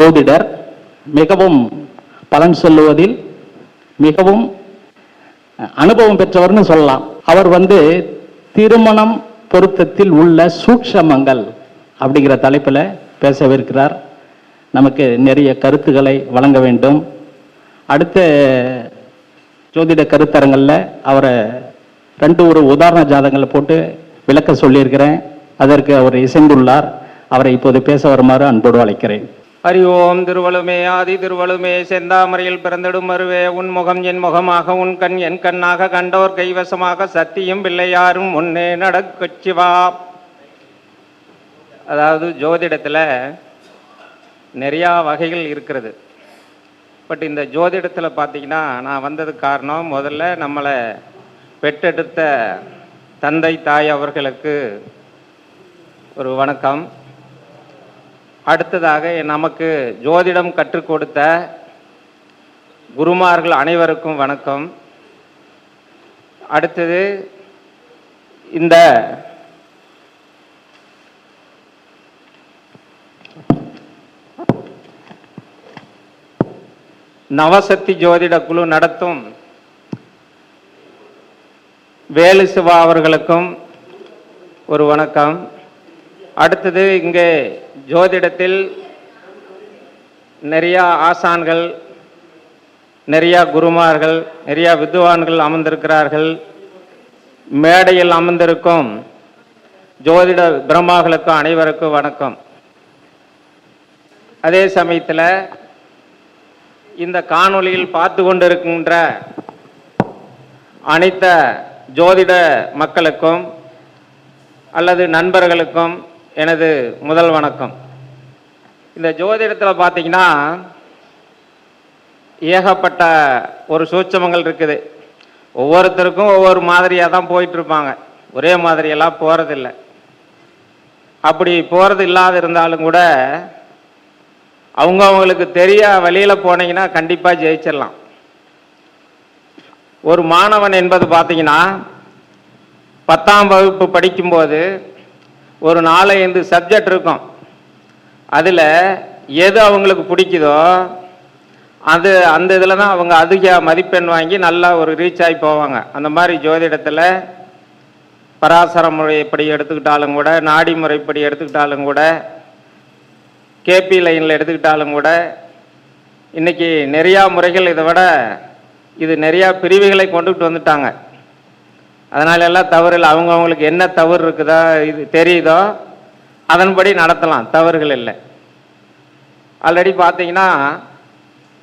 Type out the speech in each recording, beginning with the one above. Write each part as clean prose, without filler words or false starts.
ஜோதிடர் மிகவும் பலன் சொல்லுவதில் மிகவும் அனுபவம் பெற்றவர்னு சொல்லலாம். அவர் திருமணம் பொருத்தத்தில் உள்ள சூட்சமங்கள் அப்படிங்கிற தலைப்பில் பேசவிருக்கிறார். நமக்கு நிறைய கருத்துக்களை வழங்க வேண்டும். அடுத்த ஜோதிட கருத்தரங்களில் அவரை ஒரு உதாரண ஜாதகங்களை போட்டு விளக்க சொல்லியிருக்கிறேன். அதற்கு அவர் இசைந்துள்ளார். அவரை இப்போது பேச வருமாறு அன்போடு அழைக்கிறேன். ஹரி ஓம். திருவளுமே ஆதி திருவளுமே செந்தாமரையில் பிறந்திடும் மருவே, உன் முகம் என் முகமாக, உன் கண் என் கண்ணாக, கண்டோர் கைவசமாக, சத்தியும் பிள்ளையாரும் முன்னே நடக்கச்சிவா. அதாவது ஜோதிடத்தில் நிறையா வகைகள் இருக்கிறது. பட் இந்த ஜோதிடத்தில் பார்த்தீங்கன்னா நான் வந்ததுக்கு காரணம், முதல்ல நம்மளை பெற்றெடுத்த தந்தை தாய் அவர்களுக்கு ஒரு வணக்கம். அடுத்ததாக நமக்கு ஜோதிடம் கற்றுக் கொடுத்த குருமார்கள் அனைவருக்கும் வணக்கம். அடுத்தது இந்த நவசக்தி ஜோதிட குழு நடத்தும் வேலு சிவா அவர்களுக்கும் ஒரு வணக்கம். அடுத்தது இங்கே ஜோதிடத்தில் நிறையா ஆசான்கள், நிறையா குருமார்கள், நிறையா வித்வான்கள் அமர்ந்திருக்கிறார்கள். மேடையில் அமர்ந்திருக்கும் ஜோதிட பிரம்மாக்களுக்கும் அனைவருக்கும் வணக்கம். அதே சமயத்தில் இந்த காணொளியில் பார்த்து கொண்டிருக்கின்ற அனைத்து ஜோதிட மக்களுக்கும் அல்லது நண்பர்களுக்கும் எனது முதல் வணக்கம். இந்த ஜோதிடத்தில் பார்த்தீங்கன்னா ஏகப்பட்ட ஒரு சூட்சமங்கள் இருக்குது. ஒவ்வொருத்தருக்கும் ஒவ்வொரு மாதிரியாக தான் போயிட்டுருப்பாங்க. ஒரே மாதிரியெல்லாம் போகிறதில்லை. அப்படி போகிறது இல்லாத இருந்தாலும் கூட அவங்களுக்கு தெரிய வழியில் போனீங்கன்னா கண்டிப்பாக ஜெயிச்சிடலாம். ஒரு மாணவன் என்பது பார்த்தீங்கன்னா 10ஆம் வகுப்பு படிக்கும்போது ஒரு 4-5 சப்ஜெக்ட் இருக்கும். அதில் எது அவங்களுக்கு பிடிக்குதோ அந்த இதில் தான் அவங்க அதிக மதிப்பெண் வாங்கி நல்லா ஒரு ரீச் ஆகி போவாங்க. அந்த மாதிரி ஜோதிடத்தில் பராசர முறைப்படி எடுத்துக்கிட்டாலும் கூட, நாடி முறைப்படி எடுத்துக்கிட்டாலும் கூட, கேபி லைனில் எடுத்துக்கிட்டாலும் கூட, இன்றைக்கி நிறையா முறைகள் இதை விட இது நிறையா பிரிவுகளை கொண்டுகிட்டு வந்துட்டாங்க. அதனால எல்லாம் தவறில்லை. அவங்களுக்கு என்ன தவறு இருக்குதோ இது தெரியுதோ அதன்படி நடத்தலாம், தவறுகள் இல்லை. ஆல்ரெடி பார்த்தீங்கன்னா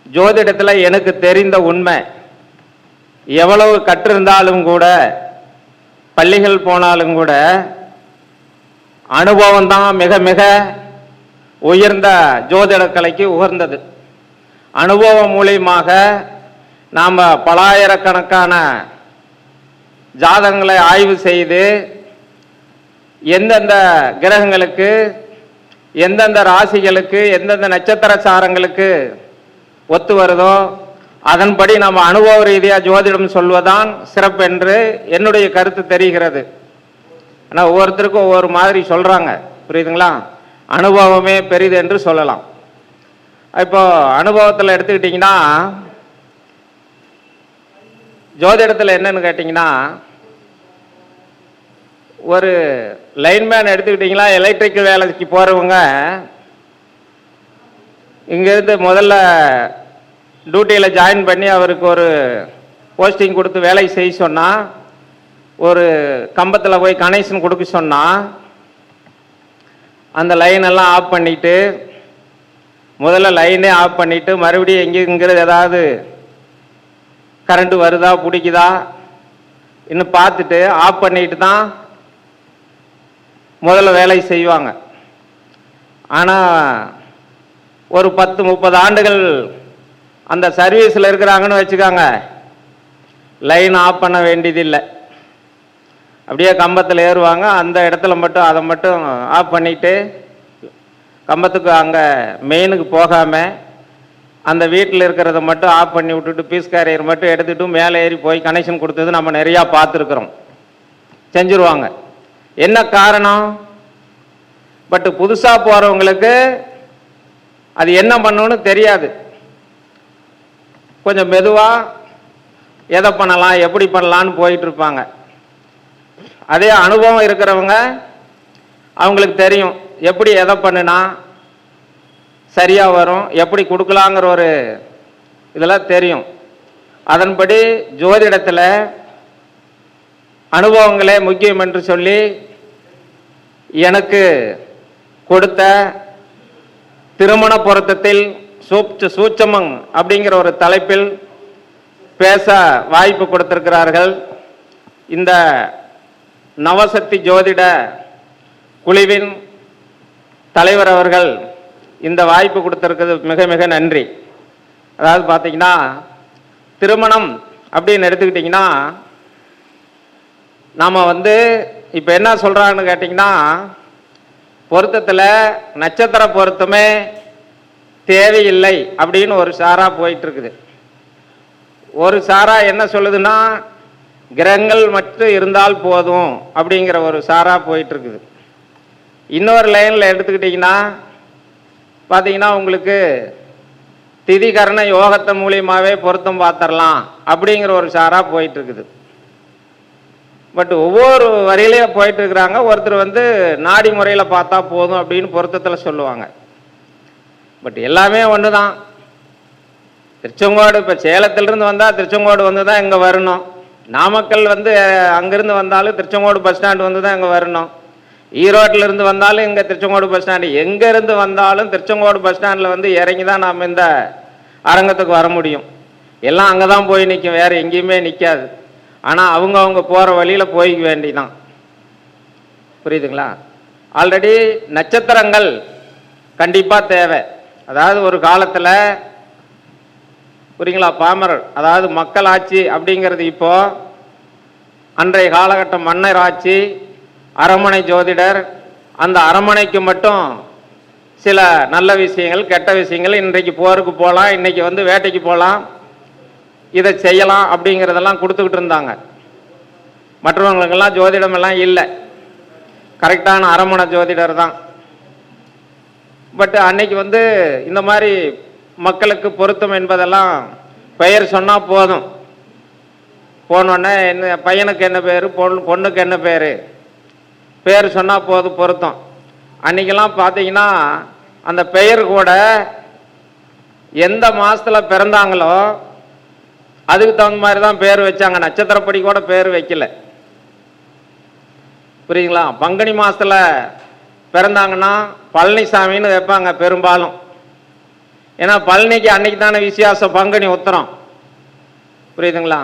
ஜோதிடத்தில் எனக்கு தெரிந்த உண்மை, எவ்வளவு கற்றிருந்தாலும் கூட, பள்ளிகள் போனாலும் கூட, அனுபவம் தான் மிக மிக உயர்ந்த ஜோதிட கலைக்கு உகர்ந்தது. அனுபவம் மூலியமாக நாம் பலாயிரக்கணக்கான ஜாதகங்களை ஆய்வு செய்து எந்தெந்த கிரகங்களுக்கு, எந்தெந்த ராசிகளுக்கு, எந்தெந்த நட்சத்திர சாரங்களுக்கு ஒத்து வருதோ அதன்படி நம்ம அனுபவ ரீதியாக ஜோதிடம் சொல்வதுதான் சிறப்பு என்று என்னுடைய கருத்து தெரிகிறது. ஆனால் ஒவ்வொருத்தருக்கும் ஒவ்வொரு மாதிரி சொல்கிறாங்க, புரியுதுங்களா? அனுபவமே பெரிது என்று சொல்லலாம். இப்போ அனுபவத்தில் எடுத்துக்கிட்டிங்கன்னா ஜோதிடத்தில் என்னன்னு கேட்டிங்கன்னா, ஒரு லைன்மேன் எடுத்துக்கிட்டிங்களா, எலக்ட்ரிக்கல் வேலைக்கு போகிறவங்க இங்கேருந்து முதல்ல டியூட்டியில் ஜாயின் பண்ணி அவருக்கு ஒரு போஸ்டிங் கொடுத்து வேலை செய்ய சொன்னால், ஒரு கம்பத்தில் போய் கனெக்ஷன் கொடுக்க சொன்னால் அந்த லைனெல்லாம் ஆஃப் பண்ணிவிட்டு, முதல்ல லைனே ஆஃப் பண்ணிவிட்டு மறுபடியும் இங்கிறது ஏதாவது கரண்ட்டு வருதா பிடிக்குதா இன்னும் பார்த்துட்டு ஆஃப் பண்ணிட்டு தான் முதல்ல வேலை செய்வாங்க. ஆனால் ஒரு 10-30 ஆண்டுகள் அந்த சர்வீஸில் இருக்கிறாங்கன்னு வச்சுக்காங்க, லைன் ஆஃப் பண்ண வேண்டியதில்லை. அப்படியே கம்பத்தில் ஏறுவாங்க, அந்த இடத்துல மட்டும் அதை மட்டும் ஆஃப் பண்ணிவிட்டு கம்பத்துக்கு அங்கே மெயினுக்கு போகாமல் அந்த வீட்டில் இருக்கிறத மட்டும் ஆஃப் பண்ணி விட்டுட்டு பீஸ் கேரியர் மட்டும் எடுத்துகிட்டு மேலே ஏறி போய் கனெக்ஷன் கொடுத்தது நம்ம நிறையா பார்த்துருக்குறோம். செஞ்சுருவாங்க. என்ன காரணம்? பட் புதுசாக போகிறவங்களுக்கு அது என்ன பண்ணணும்னு தெரியாது. கொஞ்சம் மெதுவாக எதை பண்ணலாம் எப்படி பண்ணலான்னு போயிட்டு இருப்பாங்க. அதே அனுபவம் இருக்கிறவங்க அவங்களுக்கு தெரியும் எப்படி எதை பண்ணுனா சரியாக வரும், எப்படி கொடுக்கலாங்கிற ஒரு இதெல்லாம் தெரியும். அதன்படி ஜோதிடத்தில் அனுபவங்களே முக்கியம் என்று சொல்லி எனக்கு கொடுத்த திருமண பொருத்தத்தில் சூட்சமம் அப்படிங்கிற ஒரு தலைப்பில் பேச வாய்ப்பு கொடுத்திருக்கிறார்கள். இந்த நவசக்தி ஜோதிட குழுவின் தலைவர் அவர்கள் இந்த வாய்ப்பு கொடுத்திருக்கிறது மிக மிக நன்றி. அதாவது பார்த்தீங்கன்னா திருமணம் அப்படின்னு எடுத்துக்கிட்டிங்கன்னா நாம் இப்போ என்ன சொல்கிறாங்கன்னு கேட்டிங்கன்னா பொருத்தத்தில் நட்சத்திர பொருத்தமே தேவையில்லை அப்படின்னு ஒரு சாரா போயிட்டுருக்குது. ஒரு சாரா என்ன சொல்லுதுன்னா கிரகங்கள் மட்டும் இருந்தால் போதும் அப்படிங்கிற ஒரு சாரா போயிட்டுருக்குது. இன்னொரு லைனில் எடுத்துக்கிட்டிங்கன்னா பார்த்தீங்கன்னா உங்களுக்கு திதிகரண யோகத்தை மூலியமாகவே பொருத்தம் பார்த்துடலாம் அப்படிங்கிற ஒரு சாரா போயிட்டுருக்குது. பட் ஒவ்வொரு வரியிலேயே போயிட்டுருக்குறாங்க. ஒருத்தர் நாடி முறையில் பார்த்தா போதும் அப்படின்னு பொருத்தத்தில் சொல்லுவாங்க. பட் எல்லாமே ஒன்று தான். திருச்செங்கோடு இப்போ சேலத்திலிருந்து வந்தால் திருச்செங்கோடு தான் இங்கே வரணும். நாமக்கல் அங்கேருந்து வந்தாலும் திருச்செங்கோடு பஸ் ஸ்டாண்டு தான் இங்கே வரணும். ஈரோட்டிலிருந்து வந்தாலும் இங்கே திருச்செங்கோடு பஸ் ஸ்டாண்டு, எங்கேருந்து வந்தாலும் திருச்செங்கோடு பஸ் ஸ்டாண்டில் இறங்கி தான் நாம் இந்த அரங்கத்துக்கு வர முடியும். எல்லாம் அங்கே தான் போய் நிற்கும், வேறு எங்கேயுமே நிற்காது. ஆனால் அவங்க போகிற வழியில் போய்க்க வேண்டிதான். புரியுதுங்களா? ஆல்ரெடி நட்சத்திரங்கள் கண்டிப்பாக தேவை. அதாவது ஒரு காலத்தில் புரியுங்களா பாமரர் அதாவது மக்கள் ஆட்சி அப்படிங்கிறது இப்போ அன்றைய காலகட்டம் மன்னர் ஆட்சி, அரண்மனை ஜோதிடர், அந்த அரண்மனைக்கு மட்டும் சில நல்ல விஷயங்கள் கெட்ட விஷயங்கள், இன்றைக்கு போருக்கு போகலாம், இன்றைக்கி வேட்டைக்கு போகலாம், இதை செய்யலாம் அப்படிங்கிறதெல்லாம் கொடுத்துக்கிட்டு இருந்தாங்க. மற்றவங்களுக்கெல்லாம் ஜோதிடமெல்லாம் இல்லை, கரெக்டான அரண்மனை ஜோதிடர் தான். பட் அன்னைக்கு இந்த மாதிரி மக்களுக்கு பொருத்தம் என்பதெல்லாம் பெயர் சொன்னால் போதும், போனோடனே என்ன பையனுக்கு என்ன பேர், பொண்ணுக்கு என்ன பேர், பேர் சொன்னால் போதும் பொருத்தம். அன்றைக்கெல்லாம் பார்த்தீங்கன்னா அந்த பெயர் கூட எந்த மாதத்தில் பிறந்தாங்களோ அதுக்கு தகுந்த மாதிரி தான் பேர் வச்சாங்க. நட்சத்திரப்படி கூட பேர் வைக்கல. புரியுங்களா? பங்குனி மாதத்தில் பிறந்தாங்கன்னா பழனிசாமின்னு வைப்பாங்க பெரும்பாலும். ஏன்னா பழனிக்கு அன்னைக்கு தானே வித்தியாசம், பங்குனி உத்திரம். புரியுதுங்களா?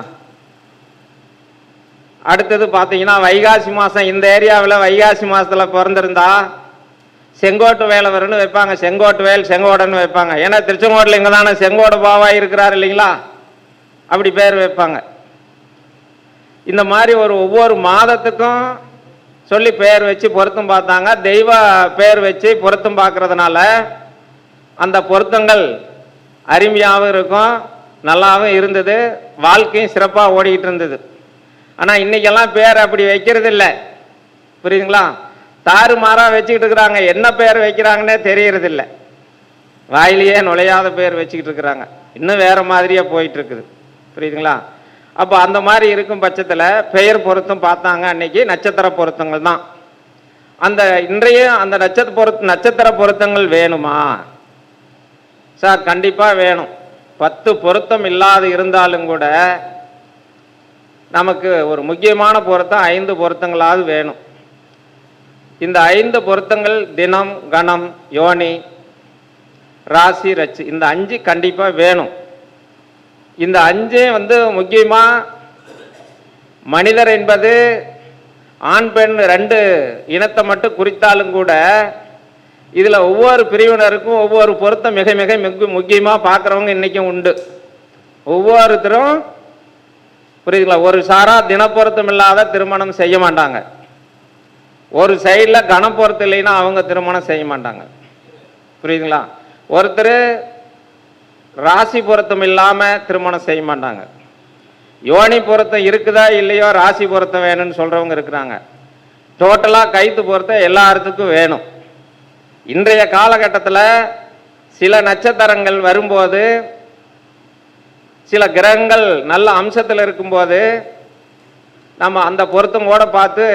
அடுத்தது பார்த்தீங்கன்னா வைகாசி மாதம், இந்த ஏரியாவில் வைகாசி மாதத்தில் பிறந்திருந்தா செங்கோட்டு வேலவர்னு வைப்பாங்க, செங்கோட்டு வேல் செங்கோடன்னு வைப்பாங்க. ஏன்னா திருச்செங்கோட்டில் இங்கே தானே செங்கோடு பாவா இருக்கிறார் இல்லைங்களா, அப்படி பேர் வைப்பாங்க. இந்த மாதிரி ஒவ்வொரு மாதத்துக்கும் சொல்லி பேர் வச்சு பொருத்தம் பார்த்தாங்க. தெய்வ பேர் வச்சு பொருத்தம் பார்க்கறதுனால அந்த பொருத்தங்கள் அருமையாகவும் இருக்கும், நல்லாவும் இருந்தது, வாழ்க்கையும் சிறப்பாக ஓடிக்கிட்டு இருந்தது. ஆனால் இன்றைக்கெல்லாம் பேர் அப்படி வைக்கிறது இல்லை. புரியுதுங்களா? தாறுமாறாக வச்சுக்கிட்டு இருக்கிறாங்க. என்ன பேர் வைக்கிறாங்கன்னே தெரியறதில்லை. வாயிலேயே நுழையாத பேர் வச்சுக்கிட்டு இருக்கிறாங்க. இன்னும் வேறு மாதிரியாக போயிட்டுருக்குது. புரியுதுங்களா? அப்போ அந்த மாதிரி இருக்கும் பட்சத்தில் பெயர் பொருத்தம் பார்த்தாங்க. அன்னைக்கு நட்சத்திர பொருத்தங்கள் தான். அந்த இன்றைய அந்த நட்சத்திர பொருத்தங்கள் வேணுமா சார்? கண்டிப்பாக வேணும். 10 பொருத்தம் இல்லாது இருந்தாலும் கூட நமக்கு ஒரு முக்கியமான பொருத்தம் 5 பொருத்தங்களாவது வேணும். இந்த 5 பொருத்தங்கள் தினம், கணம், யோனி, ராசி, ரச்சு, இந்த 5 கண்டிப்பாக வேணும். இந்த 5 முக்கியமாக மனிதர் என்பது ஆண் பெண் 2 இனத்தை மட்டும் குறித்தாலும் கூட இதில் ஒவ்வொரு பிரிவினருக்கும் ஒவ்வொரு பொருத்தம் மிக மிக முக்கியமாக பார்க்குறவங்க இன்றைக்கும் உண்டு. ஒவ்வொருத்தரும் புரியுதுங்களா? ஒரு சாரா தினப்பொருத்தம் இல்லாத திருமணம் செய்ய மாட்டாங்க. ஒரு சைடில் கணப்பொருத்தம் இல்லைன்னா அவங்க திருமணம் செய்ய மாட்டாங்க. புரியுதுங்களா? ஒருத்தர் ராசி பொருத்தம் இல்லாமல் திருமணம் செய்ய மாட்டாங்க. யோனி பொருத்தம் இருக்குதா இல்லையோ ராசி பொருத்தம் வேணும்னு சொல்கிறவங்க இருக்கிறாங்க. டோட்டலாக கைத்து பொருத்தம் எல்லாத்துக்கும் வேணும். இன்றைய காலகட்டத்தில் சில நட்சத்திரங்கள் வரும்போது, சில கிரகங்கள் நல்ல அம்சத்தில் இருக்கும்போது நம்ம அந்த பொருத்தம் கூட பார்த்து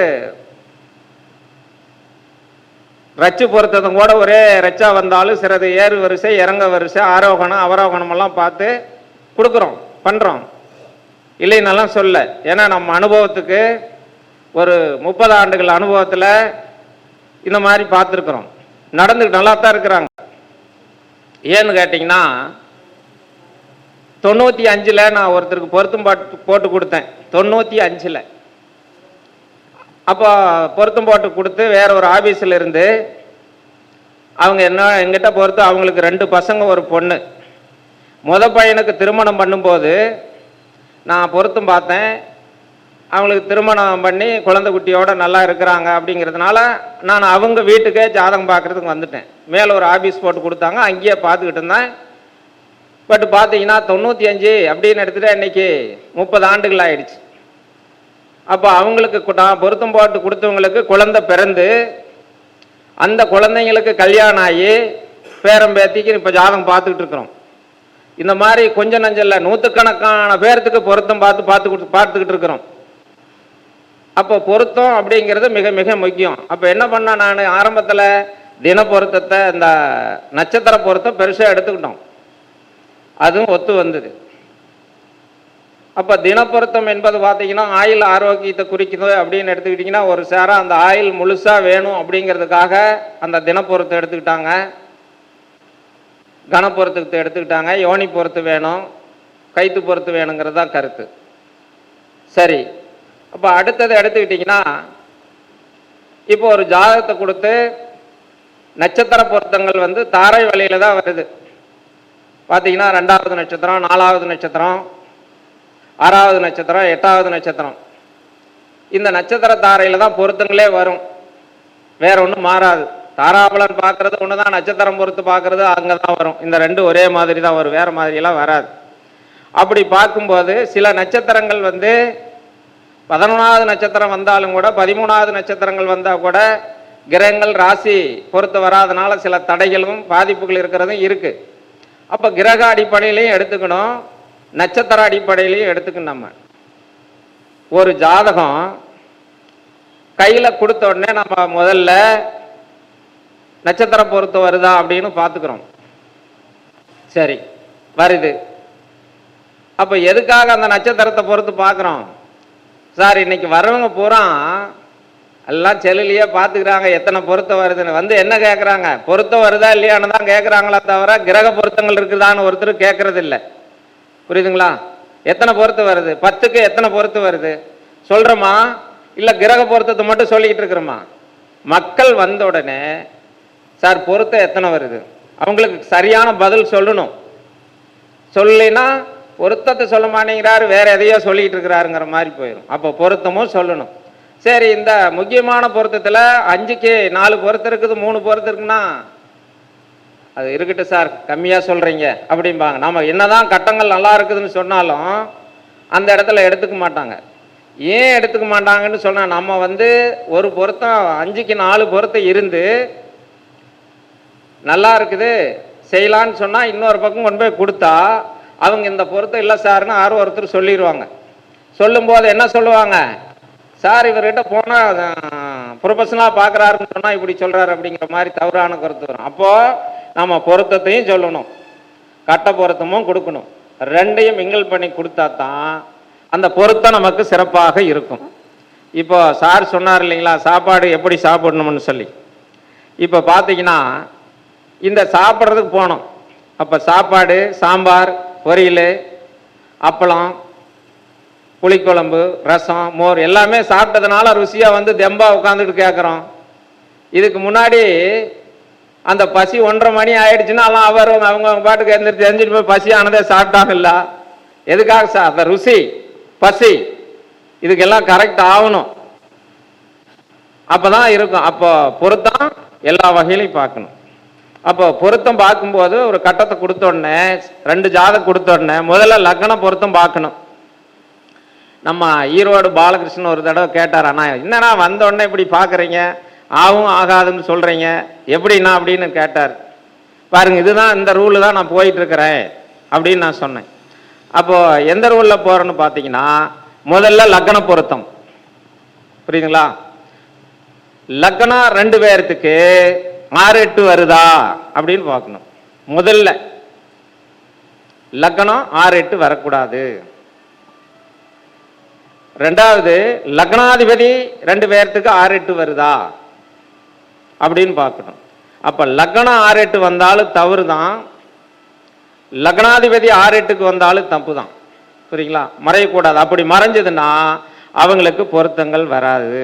ரச்சு பொருத்ததும் கூட ஒரே ரச்சா வந்தாலும் சிலது ஏறு வரிசை, இறங்க வரிசை, ஆரோகணம் அவரோகணம் எல்லாம் பார்த்து கொடுக்குறோம், பண்ணுறோம். இல்லைன்னெல்லாம் சொல்ல. ஏன்னா நம்ம அனுபவத்துக்கு ஒரு 30 ஆண்டுகள் அனுபவத்தில் இந்த மாதிரி பார்த்துருக்குறோம். நடந்துக்கிட்டு நல்லா தான் இருக்கிறாங்க. ஏன்னு கேட்டிங்கன்னா, 95ல் நான் ஒருத்தருக்கு பொருத்தம் போட்டு கொடுத்தேன். 95ல் அப்போ பொருத்தம் போட்டு கொடுத்து வேற ஒரு ஆஃபீஸில் இருந்து அவங்க என்ன எங்கிட்ட பொறுத்து அவங்களுக்கு 2 பசங்க ஒரு பொண்ணு. பையனுக்கு திருமணம் பண்ணும்போது நான் பொருத்தம் பார்த்தேன். அவங்களுக்கு திருமணம் பண்ணி குழந்தை குட்டியோட நல்லா இருக்கிறாங்க. அப்படிங்கிறதுனால நான் அவங்க வீட்டுக்கே ஜாதகம் பார்க்குறதுக்கு வந்துட்டேன். மேலே ஒரு ஆஃபீஸ் போட்டு கொடுத்தாங்க, அங்கேயே பார்த்துக்கிட்டு இருந்தேன். பட் பார்த்தீங்கன்னா 95 அப்படின்னு எடுத்துகிட்டு இன்னைக்கு 30 ஆண்டுகள் ஆயிடுச்சு. அப்போ அவங்களுக்கு நான் பொருத்தம் போட்டு கொடுத்தவங்களுக்கு குழந்தை பிறந்து, அந்த குழந்தைங்களுக்கு கல்யாணம் ஆகி பேரம்பேத்திக்கு இப்போ ஜாதகம் பார்த்துக்கிட்டு இருக்கிறோம். இந்த மாதிரி கொஞ்சம் நஞ்சல்ல நூற்றுக்கணக்கான பேர்த்துக்கு பொருத்தம் பார்த்துக்கிட்டு இருக்கிறோம். அப்போ பொருத்தம் அப்படிங்கிறது மிக மிக முக்கியம். அப்போ என்ன பண்ண, நான் ஆரம்பத்தில் தின பொருத்தத்தை இந்த நட்சத்திர பொருத்தம் பெருசாக எடுத்துக்கிட்டோம். அதுவும் ஒத்து வந்தது. அப்போ தினப்பொருத்தம் என்பது பார்த்தீங்கன்னா ஆயில் ஆரோக்கியத்தை குறிக்குது அப்படின்னு எடுத்துக்கிட்டிங்கன்னா, ஒரு சாரம் அந்த ஆயில் முழுசாக வேணும் அப்படிங்கிறதுக்காக அந்த தினப்பொருத்தம் எடுத்துக்கிட்டாங்க, கனப்பொருத்தத்தை எடுத்துக்கிட்டாங்க, யோனி பொருத்து வேணும், கைத்து பொருத்து வேணுங்கிறது தான் கருத்து. சரி, அப்போ அடுத்தது எடுத்துக்கிட்டிங்கன்னா, இப்போ ஒரு ஜாதகத்தை கொடுத்து நட்சத்திர பொருத்தங்கள் தாரை வழியில் தான் வருது. பார்த்தீங்கன்னா 2வது நட்சத்திரம், 4வது நட்சத்திரம், 6வது நட்சத்திரம், 8வது நட்சத்திரம், இந்த நட்சத்திர தாரையில் தான் பொருத்தங்களே வரும். வேற ஒன்றும் மாறாது. தாராபலன் பார்க்கறது ஒன்று தான், நட்சத்திரம் பொறுத்து பார்க்கறது அங்கே தான் வரும். இந்த 2 ஒரே மாதிரி தான் வரும், வேற மாதிரியெல்லாம் வராது. அப்படி பார்க்கும்போது சில நட்சத்திரங்கள் 11வது நட்சத்திரம் வந்தாலும் கூட, 13வது நட்சத்திரங்கள் வந்தால் கூட கிரகங்கள் ராசி பொறுத்து வராதனால சில தடைகளும் பாதிப்புகள் இருக்கிறதும் இருக்கு. அப்போ கிரக அடிப்படையிலையும் எடுத்துக்கணும், நட்சத்திர அடிப்படையிலையும் எடுத்துக்கணும். நம்ம ஒரு ஜாதகம் கையில் கொடுத்த உடனே நம்ம முதல்ல நட்சத்திர பொறுத்து வருதா அப்படின்னு பார்த்துக்கிறோம். சரி, வருது. அப்போ எதுக்காக அந்த நட்சத்திரத்தை பொறுத்து பார்க்குறோம்? சார், இன்னைக்கு வரவங்க பூரா எல்லாம் செல்லுலையே பார்த்துக்கிறாங்க எத்தனை பொருத்தம் வருதுன்னு. என்ன கேட்குறாங்க, பொருத்தம் வருதா இல்லையான்னு தான் கேட்குறாங்களா தவிர கிரக பொருத்தங்கள் இருக்குதான்னு ஒருத்தர் கேட்கறது இல்லை. புரியுதுங்களா? எத்தனை பொருத்து வருது, 10க்கு எத்தனை பொருத்து வருது சொல்கிறோமா, இல்லை கிரக பொருத்தத்தை மட்டும் சொல்லிக்கிட்டு இருக்கிறோமா? மக்கள் வந்த உடனே சார் பொருத்தம் எத்தனை வருது, அவங்களுக்கு சரியான பதில் சொல்லணும். சொல்லினா பொருத்தத்தை சொல்ல மாட்டேங்கிறாரு, வேற எதையோ சொல்லிட்டு இருக்கிறாருங்கிற மாதிரி போயிடும். அப்போ பொருத்தமும் சொல்லணும். சரி, இந்த முக்கியமான பொருத்தத்தில் 5க்கு 4 பொருத்தம் இருக்குது, 3 பொருத்தம் இருக்குன்னா அது இருக்கட்டும் சார், கம்மியாக சொல்கிறீங்க அப்படிம்பாங்க. நம்ம என்னதான் கட்டங்கள் நல்லா இருக்குதுன்னு சொன்னாலும் அந்த இடத்துல எடுத்துக்க மாட்டாங்க. ஏன் எடுத்துக்க மாட்டாங்கன்னு சொன்னால், நம்ம ஒரு பொருத்தம் 5க்கு 4 பொருத்தம் இருந்து நல்லா இருக்குது செய்யலான்னு சொன்னால், இன்னொரு பக்கம் கொண்டு போய் கொடுத்தா அவங்க இந்த பொருத்தம் இல்லை சார்னு யாரும் ஒருத்தர் சொல்லிடுவாங்க. சொல்லும்போது என்ன சொல்லுவாங்க, சார் இவர்கிட்ட போனால் ப்ரொஃபஷனலாக பார்க்குறாருன்னு சொன்னால் இப்படி சொல்கிறாரு அப்படிங்கிற மாதிரி தவறான கருத்து வரும். அப்போது நம்ம பொருத்தத்தையும் சொல்லணும், கட்ட பொருத்தமும் கொடுக்கணும். 2ஐயும் மிங்கிள் பண்ணி கொடுத்தா தான் அந்த பொருத்தம் நமக்கு சிறப்பாக இருக்கும். இப்போ சார் சொன்னார் இல்லைங்களா, சாப்பாடு எப்படி சாப்பிடணும்னு சொல்லி. இப்போ பார்த்தீங்கன்னா இந்த சாப்பிட்றதுக்கு போனோம். அப்போ சாப்பாடு, சாம்பார், பொரியல், அப்பளம், புளிக்குழம்பு, ரசம், மோர் எல்லாமே சாப்பிட்டதுனால ருசியாக தெம்பா உட்காந்துட்டு கேட்குறோம். இதுக்கு முன்னாடி அந்த பசி 1:30 மணி ஆயிடுச்சுன்னா எல்லாம் அவங்க பாட்டுக்கு எழுந்திரிச்சு எந்திரிச்சு போய் பசி ஆனதே சாப்பிட்டாங்கல்ல. எதுக்காக சார்? அந்த ருசி, பசி இதுக்கெல்லாம் கரெக்ட் ஆகணும், அப்போதான் இருக்கும். அப்போ பொருத்தம் எல்லா வகையிலையும் பார்க்கணும். அப்போ பொருத்தம் பார்க்கும்போது ஒரு கட்டத்தை கொடுத்த உடனே 2 ஜாதகம் கொடுத்த உடனே முதல்ல லக்ன பொருத்தம் பார்க்கணும். நம்ம ஈரோடு பாலகிருஷ்ணன் ஒரு தடவை கேட்டார், அண்ணா என்னன்னா வந்த உடனே இப்படி பார்க்குறீங்க, ஆகும் ஆகாதுன்னு சொல்கிறீங்க எப்படின்னா அப்படின்னு கேட்டார். பாருங்க இதுதான் இந்த ரூலு தான் நான் போயிட்டு இருக்கிறேன் அப்படின்னு நான் சொன்னேன். அப்போ எந்த ரூல்ல போறேன்னு பார்த்தீங்கன்னா, முதல்ல லக்ன பொருத்தம். புரியுதுங்களா? லக்னம் 2 பேர்த்துக்கு 6 8 வருதா அப்படின்னு பார்க்கணும். முதல்ல லக்னம் 6 8 வரக்கூடாது. ரெண்டாவது லக்னாதிபதி 2 பேர்த்துக்கு 6 8 வருதா அப்படின்னு பார்க்கணும். அப்ப லக்னம் 6 8 வந்தாலும் தவறு தான், லக்னாதிபதி 6 8க்கு வந்தாலும் தப்பு தான். புரியுங்களா? மறையக்கூடாது. அப்படி மறைஞ்சதுன்னா அவங்களுக்கு பொருத்தங்கள் வராது.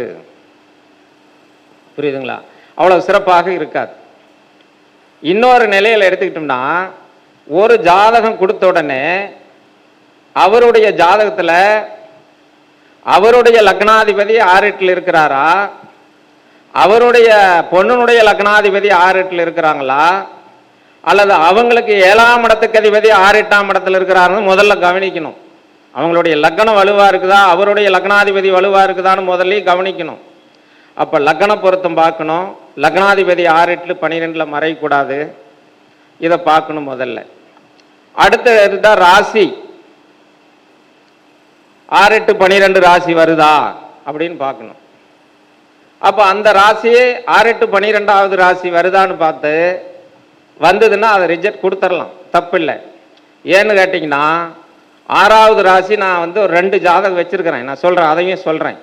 புரியுதுங்களா? அவ்வளவு சிறப்பாக இருக்காது. இன்னொரு நிலையில எடுத்துக்கிட்டோம்னா, ஒரு ஜாதகம் கொடுத்த உடனே அவருடைய ஜாதகத்துல அவருடைய லக்னாதிபதி 6 8 இருக்கிறாரா, அவருடைய பொண்ணுடைய லக்னாதிபதி 6 8 இருக்கிறாங்களா, அல்லது அவங்களுக்கு 7ஆம் இடத்துக்கு அதிபதி 6 8ஆம் இடத்துல இருக்கிறாருன்னு முதல்ல கவனிக்கணும். அவங்களுடைய லக்னம் வலுவா இருக்குதா, அவருடைய லக்னாதிபதி வலுவா இருக்குதான்னு முதல்ல கவனிக்கணும். அப்ப லக்ன பொருத்தம் பார்க்கணும். லக்னாதிபதி 6 8 12 மறையக்கூடாது. இதை பார்க்கணும் முதல்ல. அடுத்து இருந்தா ராசி 6 8 12 ராசி வருதா அப்படின்னு பார்க்கணும். அப்ப அந்த ராசியே 6 8 12வது ராசி வருதான்னு பார்த்து வந்ததுன்னா அதை ரிஜெக்ட் கொடுத்துடலாம், தப்பு இல்லை. ஏன்னு கேட்டிங்கன்னா, 6வது ராசி நான் வந்து ஒரு 2 ஜாதகம் வச்சிருக்கிறேன், நான் சொல்றேன், அதையும் சொல்றேன்.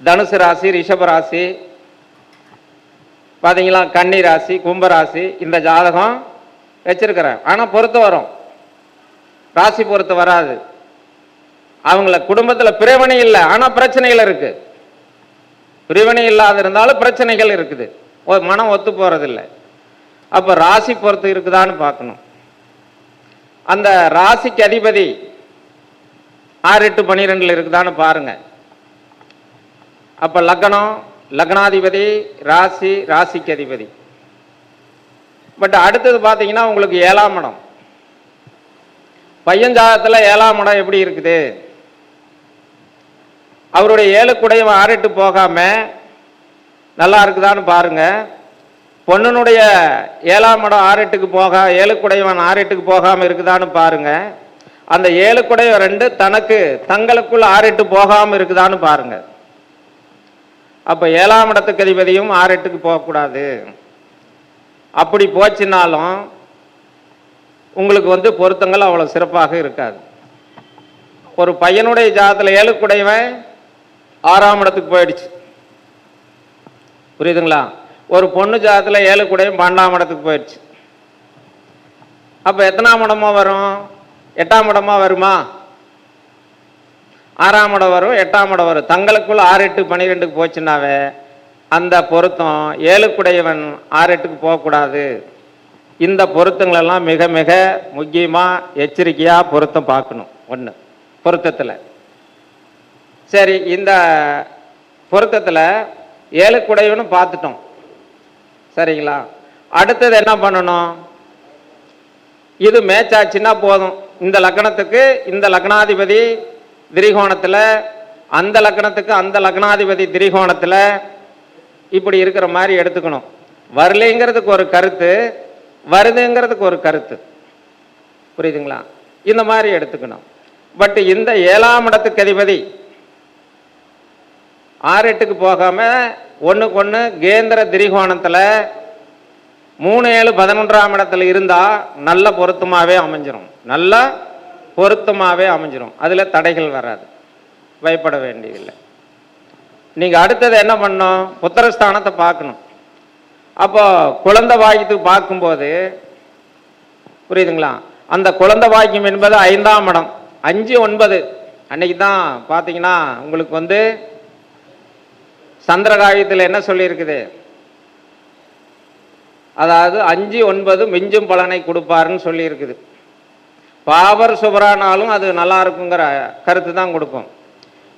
தனுசு ராசி, ரிஷப ராசி, பார்த்தீங்களா, கன்னி ராசி, கும்ப ராசி, இந்த ஜாதகம் வச்சிருக்கிறேன். ஆனால் பொருத்தம் வரும், ராசி பொருத்தம் வராது. அவங்கள குடும்பத்தில் பிரிவினை இல்லை, ஆனால் பிரச்சனைகள் இருக்கு. பிரிவினை இல்லாத இருந்தாலும் பிரச்சனைகள் இருக்குது, மனம் ஒத்து போறதில்லை. அப்ப ராசி பொறுத்து இருக்குதான்னு பார்க்கணும். அந்த ராசிக்கு அதிபதி 6 8 12 இருக்குதான்னு பாருங்க. அப்ப லக்னம், லக்னாதிபதி, ராசி, ராசிக்கு அதிபதி. பட் அடுத்தது பார்த்தீங்கன்னா உங்களுக்கு 7ஆம் இடம். பையன் ஜாதகத்தில் 7ஆம் இடம் எப்படி இருக்குது? அவருடைய 7 குடையும் 6 8 போகாம நல்லா இருக்குதான்னு பாருங்க. பொண்ணுடைய 7ஆம் இடம் 6 8க்கு போக, 7 குடையவன் 6 8க்கு போகாம இருக்குதான்னு பாருங்க. அந்த 7 குடைய 2 தங்களுக்குள்ள 6 8 போகாம இருக்குதான்னு பாருங்க. அப்ப 7ஆம் இடத்துக்கு அதிபதியும் 6 8க்கு போகக்கூடாது. அப்படி போச்சுனாலும் உங்களுக்கு வந்து பொருத்தங்கள் அவ்வளவு சிறப்பாக இருக்காது. ஒரு பையனுடைய ஜாதகத்தில் 7 குடையவன் 6ஆம் இடத்துக்கு போயிடுச்சு, புரியுதுங்களா? ஒரு பொண்ணு ஜாதகத்தில் 7 குடையும் 12ஆம் இடத்துக்கு போயிடுச்சு. அப்ப எத்தனாம் இடமா வரும்? 8ஆம் இடமா வருமா? 6ஆம் இடம் வரும், 8ஆம் இடம் வரும். தங்களுக்குள்ள 6 8 12க்கு போச்சுன்னாவே அந்த பொருத்தம் 7 குடையவன் 6 8க்கு போகக்கூடாது. இந்த பொருத்தங்களெல்லாம் மிக மிக முக்கியமா எச்சரிக்கையா பொருத்தம் பார்க்கணும். ஒன்று பொருத்தத்தில். சரி, இந்த பொருத்தத்தில் 7 குடையவனும் பார்த்துட்டோம், சரிங்களா? அடுத்தது என்ன பண்ணணும்? இது மேட்ச் ஆச்சுன்னா போதும். இந்த லக்னத்துக்கு இந்த லக்னாதிபதி திரிகோணத்தில், அந்த லக்னத்துக்கு அந்த லக்னாதிபதி திரிகோணத்தில் இப்படி இருக்கிற மாதிரி எடுத்துக்கணும். வரலைங்கிறதுக்கு ஒரு கருத்து, வருதுங்கிறதுக்கு ஒரு கருத்து, புரியுதுங்களா? இந்த மாதிரி எடுத்துக்கணும். பட் இந்த 7ஆம் இடத்துக்கு அதிபதி 6 8க்கு போகாம 1க்கு 1 கேந்திர திரிகோணத்தில் 3 7 11ஆம் இடத்துல இருந்தா நல்ல பொருத்தமாவே அமைஞ்சிரும், நல்ல பொருத்தமாவே அமைஞ்சிரும். அதுல தடைகள் வராது, பயப்பட வேண்டியதில்லை. நீங்க அடுத்தது என்ன பண்ணணும்? புத்திரஸ்தானத்தை பார்க்கணும். அப்போ குழந்தை பாக்கியத்துக்கு பார்க்கும்போது, புரியுதுங்களா, அந்த குழந்தை பாக்கியம் என்பது 5ஆம் இடம். 5 9 அன்னைக்கு தான் பார்த்தீங்கன்னா உங்களுக்கு வந்து சந்திரகாவியத்தில் என்ன சொல்லியிருக்குது? அதாவது 5 9 மிஞ்சும் பலனை கொடுப்பாருன்னு சொல்லி இருக்குது. பாவர் சுபரானாலும் அது நல்லா இருக்குங்கிற கருத்து தான் கொடுக்கும்.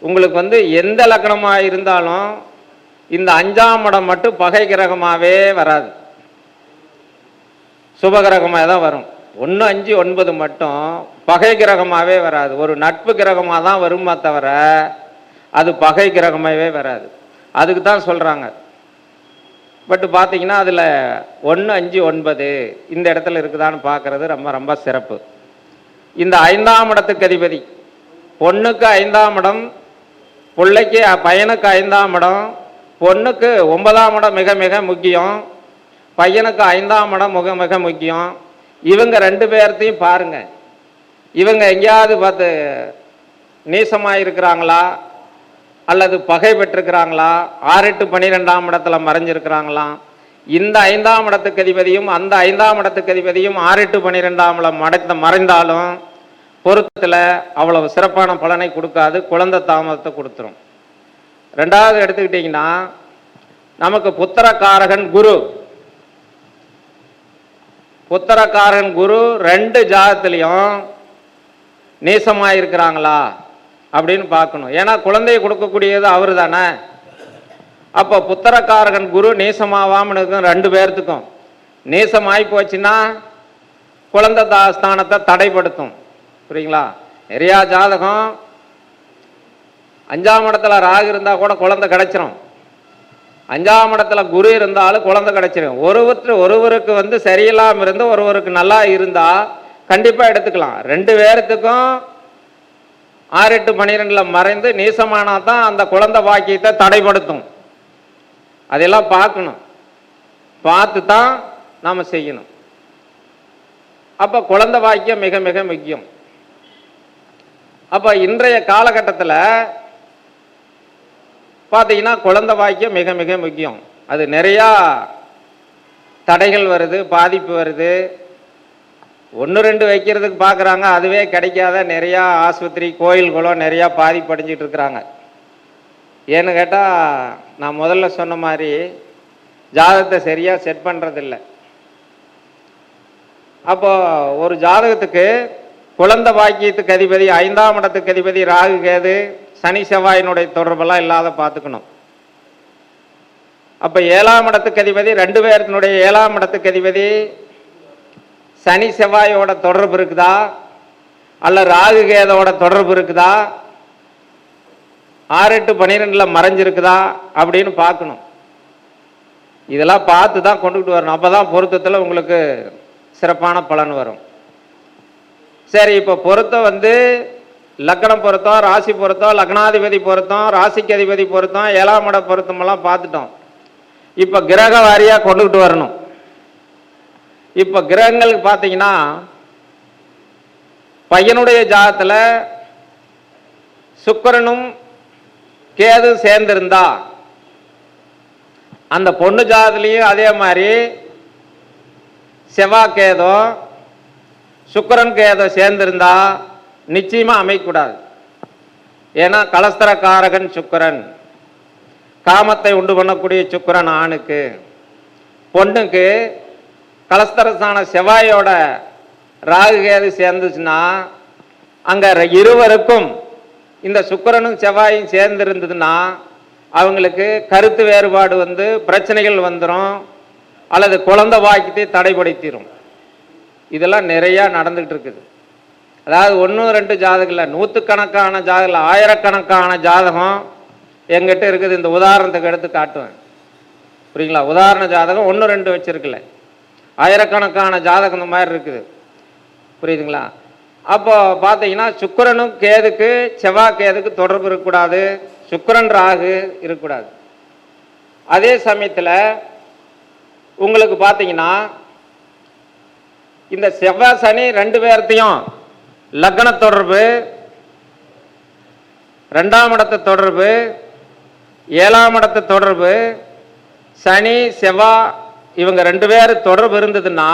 உங்களுக்கு வந்து எந்த லக்னமாக இருந்தாலும் இந்த 5ஆம் இடம் மட்டும் பகை கிரகமாகவே வராது, சுபகிரகமாக தான் வரும். 1 5 9 மட்டும் பகை கிரகமாகவே வராது, ஒரு நட்பு கிரகமாக தான் வருமா தவிர அது பகை கிரகமாகவே வராது. அதுக்கு தான் சொல்கிறாங்க பட் பார்த்தீங்கன்னா அதில் 1, 5, 9 இந்த இடத்துல இருக்குதான்னு பார்க்கறது ரொம்ப ரொம்ப சிறப்பு. இந்த 5ஆம் இடத்துக்கு அதிபதி பொண்ணுக்கு 5ஆம் இடம், பிள்ளைக்கு பையனுக்கு 5ஆம் இடம், பொண்ணுக்கு 9ஆம் இடம் மிக மிக முக்கியம், பையனுக்கு 5ஆம் இடம் மிக மிக முக்கியம். இவங்க 2 பேர்த்தையும் பாருங்க, இவங்க எங்கேயாவது பார்த்து நீசமாக இருக்கிறாங்களா அல்லது பகை பெற்றிருக்கிறாங்களா, 6, 8, 12ஆம் இடத்துல மறைஞ்சிருக்கிறாங்களா? இந்த 5ஆம் இடத்துக்கு அதிபதியும் அந்த 5ஆம் இடத்துக்கு அதிபதியும் 6, 8, 12ஆம் இடம் மறைந்தாலும் பொருத்தத்தில் அவ்வளவு சிறப்பான பலனை கொடுக்காது, குழந்தை தாமதத்தை கொடுத்துரும். 2வது எடுத்துக்கிட்டிங்கன்னா நமக்கு புத்திரக்காரகன் குரு. புத்திரக்காரகன் குரு 2 ஜாதகத்திலையும் நீசமாக இருக்கிறாங்களா அப்படின்னு பார்க்கணும். ஏன்னா குழந்தையை கொடுக்கக்கூடியது அவரு தானே. அப்போ புத்திரக்காரகன் குரு நீசமாவாமல் இருக்கும் 2 பேர்த்துக்கும். நீசமாகி போச்சுன்னா குழந்தை ஸ்தானத்தை தடைப்படுத்தும். புரியுங்களா? நிறையா ஜாதகம் 5ஆம் இடத்துல ராகு இருந்தால் கூட குழந்தை கிடைச்சிரும், 5ஆம் இடத்துல குரு இருந்தாலும் குழந்தை கிடைச்சிரும். ஒருவருக்கு சரியில்லாமல் இருந்து ஒருவருக்கு நல்லா இருந்தால் கண்டிப்பாக எடுத்துக்கலாம். 2 பேர்த்துக்கும் 6, 8, 12 மறைந்து நீசமானா தான் அந்த குழந்தை பாக்கியத்தை தடைப்படுத்தும். அதெல்லாம் பார்க்கணும், பார்த்து தான் நாம் செய்யணும். அப்போ குழந்தை பாக்கியம் மிக மிக முக்கியம். அப்போ இன்றைய காலகட்டத்தில் பார்த்தீங்கன்னா குழந்தை பாக்கியம் மிக மிக முக்கியம். அது நிறையா தடைகள் வருது, பாதிப்பு வருது. 1, 2 வைக்கிறதுக்கு பார்க்குறாங்க, அதுவே கிடைக்காத நிறையா ஆஸ்பத்திரி கோயில் குளம் நிறையா பாதிப்படைஞ்சிட்டு இருக்கிறாங்க. ஏன்னு கேட்டால் நான் முதல்ல சொன்ன மாதிரி ஜாதகத்தை சரியாக செட் பண்ணுறதில்ல. அப்போ ஒரு ஜாதகத்துக்கு குழந்தை பாக்கியத்துக்கு அதிபதி 5ஆம் இடத்துக்கு அதிபதி ராகு கேது சனி செவ்வாயினுடைய தொடர்பெல்லாம் இல்லாத பார்த்துக்கணும். அப்போ 7ஆம் இடத்துக்கு அதிபதி 2 பேர்த்தினுடைய 7ஆம் இடத்துக்கு அதிபதி சனி செவ்வாயோட தொடர்பு இருக்குதா அல்ல ராகு கேதோட தொடர்பு இருக்குதா, 6, 8, 12 மறைஞ்சிருக்குதா அப்படின்னு பார்க்கணும். இதெல்லாம் பார்த்து தான் கொண்டுகிட்டு வரணும். அப்போ தான் பொருத்தத்தில் உங்களுக்கு சிறப்பான பலன் வரும். சரி, இப்போ பொருத்தம் லக்னம் பொருத்தம், ராசி பொருத்தம், லக்னாதிபதி பொருத்தம், ராசிக்கு அதிபதி பொருத்தம், 7ஆம் இட பொருத்தமெல்லாம் பார்த்துட்டோம். இப்போ கிரக வாரியாக கொண்டுகிட்டு வரணும். இப்போ கிரகங்களுக்கு பார்த்தீங்கன்னா பையனுடைய ஜாதகத்தில் சுக்கிரனும் கேது சேர்ந்திருந்தா அந்த பொண்ணு ஜாதகத்திலையும் அதே மாதிரி செவ்வாய் கேதோ சுக்கிரன் கேதோ சேர்ந்திருந்தா நிச்சயமா அமைக்கக்கூடாது. ஏன்னா கலஸ்தரக்காரகன் சுக்கிரன், காமத்தை உண்டு பண்ணக்கூடிய சுக்கிரன் ஆணுக்கு, பொண்ணுக்கு கலஸ்தரஸ்தான செவ்வாயோட ராகு கேது சேர்ந்துச்சுன்னா அங்க இருவருக்கும் இந்த சுக்கிரனும் செவ்வாயும் சேர்ந்திருந்ததுன்னா அவங்களுக்கு கருத்து வேறுபாடு பிரச்சனைகள் வந்துடும், அல்லது குழந்தை பாக்கியத்தை தடைப்படுத்திடும். இதெல்லாம் நிறையா நடந்துகிட்டு இருக்குது. அதாவது 1, 2 ஜாதகம் இல்லை, நூற்றுக்கணக்கான ஜாதகம், ஆயிரக்கணக்கான ஜாதகம் எங்கிட்ட இருக்குது. இந்த உதாரணத்துக்கு எடுத்து காட்டுவேன், புரியுங்களா? உதாரண ஜாதகம் 1, 2 வச்சிருக்கல, ஆயிரக்கணக்கான ஜாதகம் இந்த மாதிரி இருக்குது, புரியுதுங்களா? அப்போ பார்த்தீங்கன்னா சுக்கிரனும் கேதுக்கு செவ்வாய் கேதுக்கு தொடர்பு இருக்கக்கூடாது, சுக்கிரன் ராகு இருக்கக்கூடாது. அதே சமயத்தில் உங்களுக்கு பார்த்தீங்கன்னா இந்த செவ்வாய் சனி 2 பேர்த்தையும் லக்ன தொடர்பு, 2ஆம் இடத்து தொடர்பு, 7ஆம் இடத்து தொடர்பு, சனி செவ்வாய் இவங்க 2 பேர் தொடர்பு இருந்ததுன்னா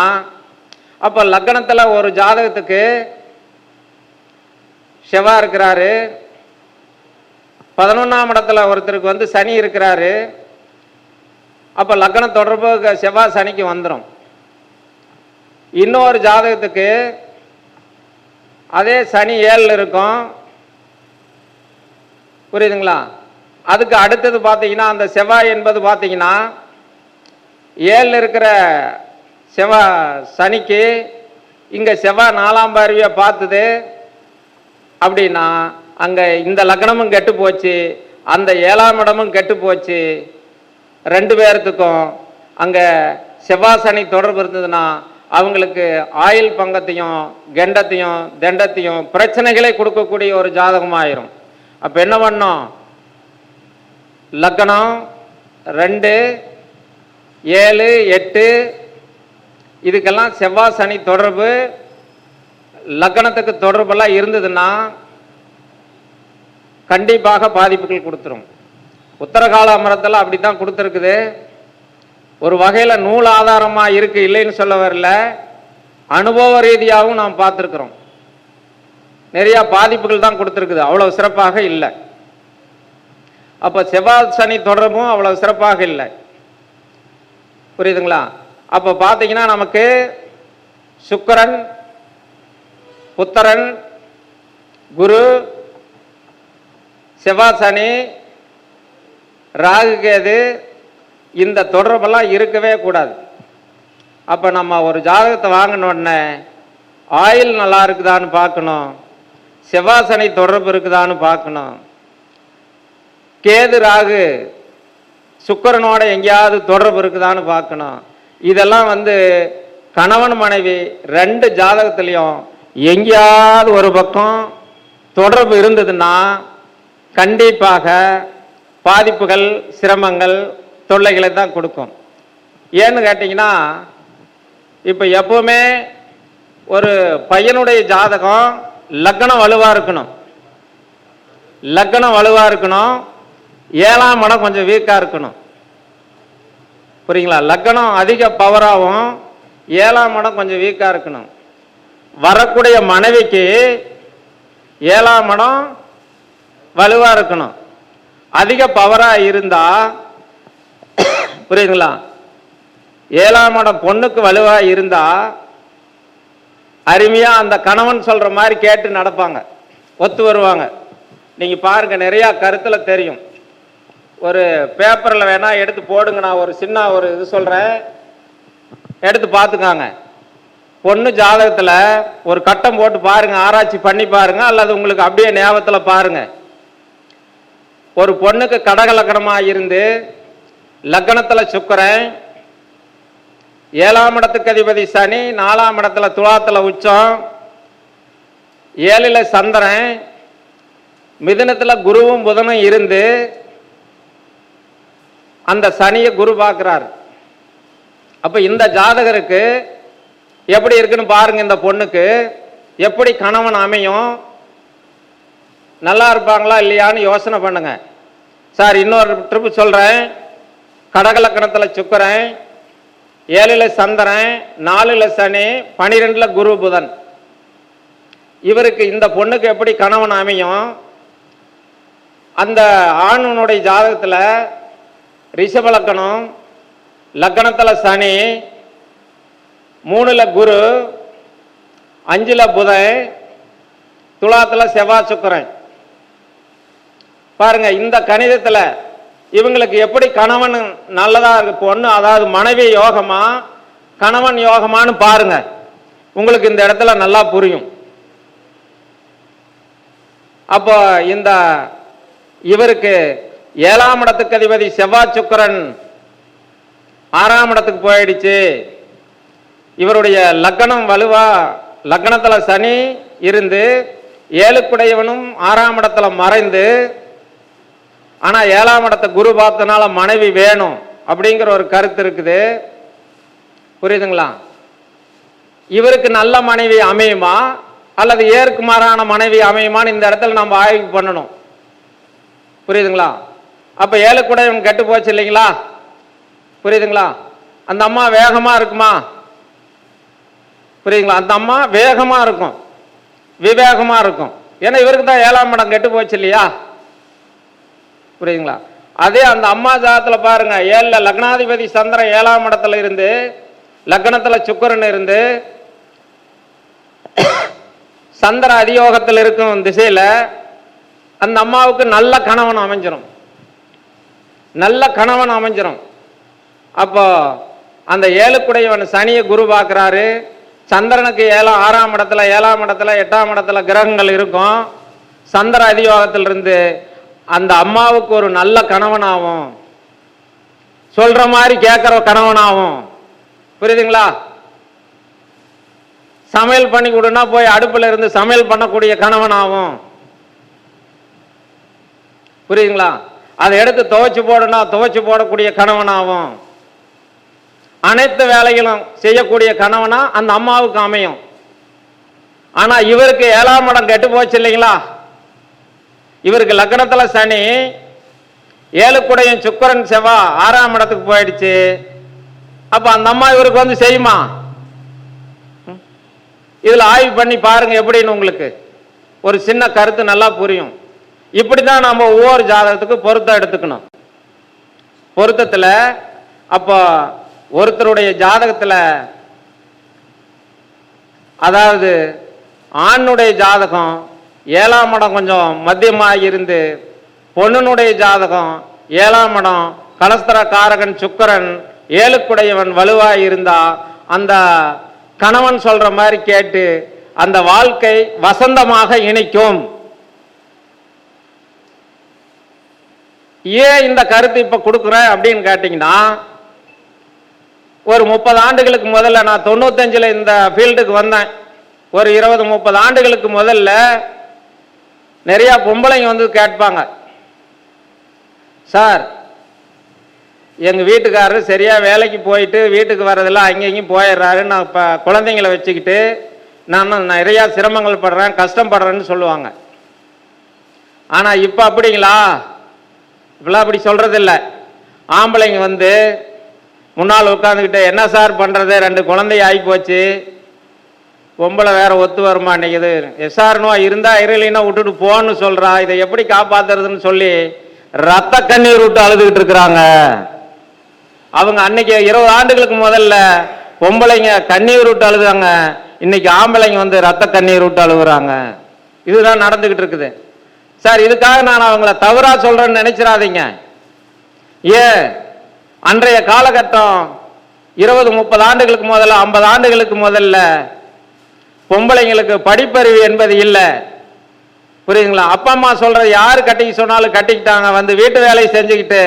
அப்போ லக்னத்தில் ஒரு ஜாதகத்துக்கு செவ்வாய் இருக்கிறாரு, 11ஆம் இடத்துல ஒருத்தருக்கு சனி இருக்கிறாரு. அப்போ லக்ன தொடர்பு செவ்வாய் சனிக்கு வந்துடும். இன்னொரு ஜாதகத்துக்கு அதே சனி 7 இருக்கும், புரியுதுங்களா? அதுக்கு அடுத்தது பார்த்தீங்கன்னா அந்த செவ்வாய் என்பது பார்த்தீங்கன்னா 7 இருக்கிற செவ்வாய் சனிக்கு இங்கே செவ்வாய் 4ஆம் பார்வையை பார்த்துது அப்படின்னா அங்கே இந்த லக்னமும் கெட்டு போச்சு, அந்த 7ஆம் இடமும் கெட்டு போச்சு. 2 பேர்த்துக்கும் அங்கே செவ்வாய் சனி தொடர்பு இருந்ததுன்னா அவங்களுக்கு ஆயில் பங்கத்தையும் கெண்டத்தையும் தண்டத்தையும் பிரச்சனைகளை கொடுக்கக்கூடிய ஒரு ஜாதகமாயிரும். அப்போ என்ன பண்ணோம்? லக்னம் 2, 7, 8 இதுக்கெல்லாம் செவ்வாய் சனி தொடர்பு லக்னத்துக்கு தொடர்பெல்லாம் இருந்ததுன்னா கண்டிப்பாக பாதிப்புகள் கொடுத்துரும். உத்தரகால அமரத்தில் அப்படி தான் கொடுத்துருக்குது. ஒரு வகையில் நூல் ஆதாரமாக இருக்கு, இல்லைன்னு சொல்ல வரல, அனுபவ ரீதியாகவும் நாம் பார்த்துருக்குறோம். நிறையா பாதிப்புகள் தான் கொடுத்துருக்குது, அவ்வளோ சிறப்பாக இல்லை. அப்போ செவ்வாய் சனி தொடர்பும் அவ்வளோ சிறப்பாக இல்லை. புரியுதுங்களா? அப்போ பார்த்தீங்கன்னா நமக்கு சுக்கிரன், புத்திரன், குரு, செவ்வாய் சனி, ராகு கேது இந்த தொடர்பெல்லாம் இருக்கவே கூடாது. அப்போ நம்ம ஒரு ஜாதகத்தை வாங்கினோடனே ஆயில் நல்லா இருக்குதான்னு பார்க்கணும், செவ்வாய் சனி தொடர்பு இருக்குதான்னு பார்க்கணும், கேது ராகு சுக்கிரனோட எங்கேயாவது தொடர்பு இருக்குதான்னு பார்க்கணும். இதெல்லாம் கணவன் மனைவி 2 ஜாதகத்திலையும் எங்கேயாவது ஒரு பக்கம் தொடர்பு இருந்ததுன்னா கண்டிப்பாக பாதிப்புகள், சிரமங்கள், தொல்லைகளை தான் கொடுக்கும். ஏன்னு கேட்டிங்கன்னா, இப்போ எப்பவுமே ஒரு பையனுடைய ஜாதகம் லக்னம் வலுவாக இருக்கணும், லக்னம் வலுவாக இருக்கணும், 7ஆம் இடம் கொஞ்சம் வீக்காக இருக்கணும். புரியுங்களா? லக்னம் அதிக பவராகவும் 7ஆம் இடம் கொஞ்சம் வீக்காக இருக்கணும். வரக்கூடிய மனைவிக்கு 7ஆம் இடம் வலுவாக இருக்கணும். அதிக பவராக இருந்தா, புரியுதுங்களா, 7ஆம் இடம் பொண்ணுக்கு வலுவாக இருந்தா அருமையா அந்த கணவன் சொல்ற மாதிரி கேட்டு நடப்பாங்க, ஒத்து வருவாங்க. நீங்க பாருங்க, நிறைய கருத்துல தெரியும். ஒரு பேப்பர்ல வேணா எடுத்து போடுங்க, நான் ஒரு சின்ன இது சொல்றேன், எடுத்து பார்த்துக்காங்க. பொண்ணு ஜாதகத்துல ஒரு கட்டம் போட்டு பாருங்க, ஆராய்ச்சி பண்ணி பாருங்க, அல்லது உங்களுக்கு அப்படியே ஞாபகத்துல பாருங்க. ஒரு பொண்ணுக்கு கடக லக்னமா இருந்து லக்னத்துல சுக்கிரன், 7ஆம் இடத்துக்கு அதிபதி சனி, 4ஆம் இடத்துல துலாத்துல உச்சம், 7ல் சந்திரன், மிதுனத்துல குருவும் புதனும் இருந்து அந்த சனியை குரு பார்க்கிறார். அப்ப இந்த ஜாதகருக்கு எப்படி இருக்குன்னு பாருங்க. இந்த பொண்ணுக்கு எப்படி கணவன் அமையும், நல்லா இருப்பாங்களா இல்லையான்னு யோசனை பண்ணுங்க. சார், இன்னொரு ட்ரிப்பு சொல்றேன். கடக லக்னத்துல சுக்கிரன், 7ல் சந்திரன், 4ல் சனி, 12ல் குரு புதன். இவருக்கு, இந்த பொண்ணுக்கு எப்படி கணவன் அமையும்? அந்த ஆணுனுடைய ஜாதகத்துல ரிஷப லக்னம், லக்னத்துல சனி, 3ல் குரு, 5ல் புதன், துலாத்துல செவ்வாய் சுக்கிரன். பாருங்க, இந்த கணிதத்துல இவங்களுக்கு எப்படி கணவன் நல்லதா இருக்கு, பொண்ணு அதாவது மனைவி யோகமா கணவன் யோகமானு பாருங்க, உங்களுக்கு இந்த இடத்துல நல்லா புரியும். அப்போ இந்த இவருக்கு 7ஆம் இடத்துக்கு அதிபதி செவ்வாய் சுக்கிரன் 6ஆம் இடத்துக்கு போயிடுச்சு. இவருடைய லக்னம் வலுவா, லக்னத்துல சனி இருந்து 7க்குடையவனும் 6ஆம் இடத்துல மறைந்து, ஆனா 7ஆம் இடத்தை குரு பார்த்தனால மனைவி வேணும் அப்படிங்கிற ஒரு கருத்து இருக்குது. புரியுதுங்களா? இவருக்கு நல்ல மனைவி அமையுமா அல்லது ஏற்கு மாறான மனைவி அமையுமான்னு இந்த இடத்துல நம்ம ஆய்வு பண்ணணும். புரியுதுங்களா? அப்ப 7க்குடையவன் கெட்டு போச்சு இல்லைங்களா? புரியுதுங்களா? அந்த அம்மா வேகமா இருக்குமா? புரியுதுங்களா? அந்த அம்மா வேகமா இருக்கும், விவேகமா இருக்கும். ஏன்னா இவருக்கு தான் 7ஆம் இடம் கெட்டு போச்சு இல்லையா? புரியுதுங்களா? அதே அந்த அம்மா ஜாதகத்துல பாருங்க, 7ல் லக்னாதிபதி சந்திரன் 7ஆம் இடத்துல இருந்து, லக்னத்துல சுக்கிரன் இருந்து, சந்திர அதியோகத்தில் இருக்கும் திசையில அந்த அம்மாவுக்கு நல்ல கணவன் அமைஞ்சிரும், நல்ல கணவன் அமைஞ்சிரும். அப்போ அந்த 7க்குடையவன் சனியை குரு பார்க்கிறாரு. சந்திரனுக்கு 6ஆம் இடத்துல 7ஆம் இடத்துல 8ஆம் இடத்துல கிரகங்கள் இருக்கும். சந்திர அதியோகத்திலிருந்து அந்த அம்மாவுக்கு ஒரு நல்ல கணவனாகும். சொல்ற மாதிரி கேட்கிற கணவனாகும். புரியுதுங்களா? சமையல் பண்ணி கொடுனா போய் அடுப்புல இருந்து சமையல் பண்ணக்கூடிய கணவனாகும். புரியுதுங்களா? அதை எடுத்து துவைச்சு போடுனா துவைச்சு போடக்கூடிய கணவனாகும். அனைத்து வேலைகளும் செய்யக்கூடிய கணவனா அந்த அம்மாவுக்கு அமையும். ஆனா இவருக்கு 7ஆம் இடம் கெட்டு போச்சு இல்லைங்களா? இவருக்கு லக்னத்துல சனி, 7 கூடையும் சுக்கிரன் செவ்வாய் 6ஆம் இடத்துக்கு போயிடுச்சு. அப்ப அந்த அம்மா இவருக்கு வந்து செய்யுமா? இதுல ஆய்வு பண்ணி பாருங்க எப்படின்னு உங்களுக்கு ஒரு சின்ன கருத்து நல்லா புரியும். இப்படிதான் நம்ம ஒவ்வொரு ஜாதகத்துக்கு பொருத்தம் எடுத்துக்கணும். பொருத்தத்துல அப்போ ஒருத்தருடைய ஜாதகத்துல, அதாவது ஆணுடைய ஜாதகம் 7ஆம் இடம் கொஞ்சம் மத்தியமாக இருந்து, பொண்ணுனுடைய ஜாதகம் 7ஆம் இடம் கலஸ்தர காரகன் சுக்கிரன் 7க்குடையவன் வலுவாய் இருந்தா அந்த கணவன் சொல்ற மாதிரி கேட்டு அந்த வாழ்க்கை வசந்தமாக இணைக்கும். ஏன் இந்த கருத்து இப்ப கொடுக்குறேன் அப்படின்னு கேட்டீங்கன்னா, ஒரு 30 ஆண்டுகளுக்கு முதல்ல, நான் 95ல் இந்த ஃபீல்டுக்கு வந்தேன். ஒரு 20-30 ஆண்டுகளுக்கு முதல்ல நிறைய பொம்பளைங்க வந்து கேட்பாங்க, சார் எங்க வீட்டுக்காரர் சரியா வேலைக்கு போயிட்டு வீட்டுக்கு வர்றதெல்லாம் அங்கேயும் போயிடுறாரு, நான் இப்போ குழந்தைங்களை வச்சுக்கிட்டு நான் நிறையா சிரமங்கள் படுறேன், கஷ்டப்படுறேன்னு சொல்லுவாங்க. ஆனா இப்போ அப்படிங்களா? இப்பெல்லாம் அப்படி சொல்றதில்லை. ஆம்பளைங்க வந்து முன்னால் உட்காந்துக்கிட்டு, என்ன சார் பண்றது, 2 குழந்தை ஆகி போச்சு, பொம்பளை வேற ஒத்து வர மாட்டேங்குது, எஸ்ஆர்னோ இருந்தா இருளினா விட்டுட்டு போன்னு சொல்றா, இதை எப்படி காப்பாத்துறதுன்னு சொல்லி ரத்த கண்ணீர் விட்டு அழுதுகிட்டு இருக்கிறாங்க. அவங்க அன்னைக்கு 20 ஆண்டுகளுக்கு முதல்ல பொம்பளைங்க கண்ணீர் விட்டு அழுதாங்க, இன்னைக்கு ஆம்பளைங்க வந்து ரத்த கண்ணீர் விட்டு அழுகுறாங்க. இதுதான் நடந்துகிட்டு இருக்குது. சார் இதுக்காக நான் அவங்கள தவறா சொல்றேன்னு நினைச்சிடாதீங்க. ஏன் அன்றைய காலகட்டம் 20-30 ஆண்டுகளுக்கு முதல்ல, 50 ஆண்டுகளுக்கு முதல்ல பொம்பளைங்களுக்கு படிப்பறிவு என்பது இல்லை. புரியுதுங்களா? அப்பா அம்மா சொல்றது யாரு கட்டிக்க சொன்னாலும் கட்டிக்கிட்டாங்க, வந்து வீட்டு வேலையை செஞ்சுக்கிட்டு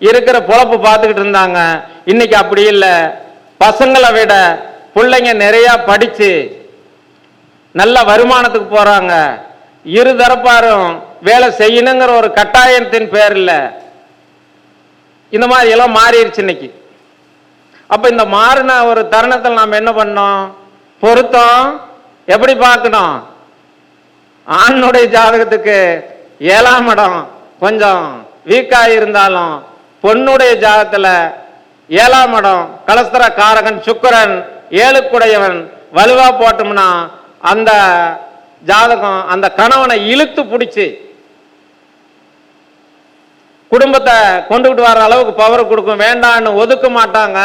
இருக்கிற பொழப்பு பார்த்துக்கிட்டு இருந்தாங்க. இன்னைக்கு அப்படி இல்லை. பசங்களை விட பிள்ளைங்க நிறைய படிச்சு நல்ல வருமானத்துக்கு போறாங்க. இருதரப்பாரும் வேலை செய்யணுங்கிற ஒரு கட்டாயத்தின் பேர்ல இந்த மாதிரி எல்லாம் மாறிடுச்சு இன்னைக்கு. அப்ப இந்த மாறின ஒரு தருணத்தில் நாம் என்ன பண்ணோம்? பொருத்தம் எப்படி பார்க்கணும்? ஆணுடைய ஜாதகத்துக்கு 7ஆம் இடம் கொஞ்சம் வீக்கா இருந்தாலும், பொண்ணுடைய ஜாதகத்துல 7ஆம் இடம் கலஸ்தர காரகன் சுக்கிரன் 7க்குடையவன் வலுவா போட்டோம்னா அந்த ஜாதகம் அந்த கணவனை இழுத்து பிடிச்சு குடும்பத்தை கொண்டுகிட்டு வர அளவுக்கு பவர் கொடுக்கும். வேண்டான்னு ஒதுக்க மாட்டாங்க.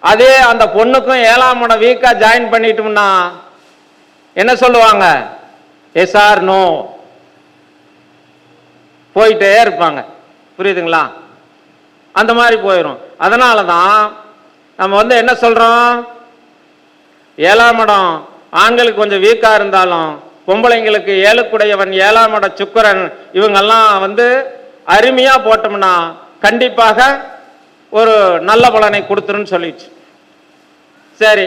அதே அந்த பொண்ணுக்கும் 7ஆம் இடம் வீக்கா ஜாயின் பண்ணிட்டோம்னா என்ன சொல்லுவாங்க? எஸ் ஆர் நோ போயிட்டே இருப்பாங்க. புரியுதுங்களா? அந்த மாதிரி போயிடும். அதனால தான் நம்ம வந்து என்ன சொல்றோம், 7ஆம் இடம் ஆண்களுக்கு கொஞ்சம் வீக்கா இருந்தாலும் பொம்பளைங்களுக்கு 7க்குடையவன் 7ஆம் இடம் சுக்கிரன் இவங்கெல்லாம் வந்து அருமையா போட்டோம்னா கண்டிப்பாக ஒரு நல்ல பலனை கொடுத்துருன்னு சொல்லிடுச்சு. சரி,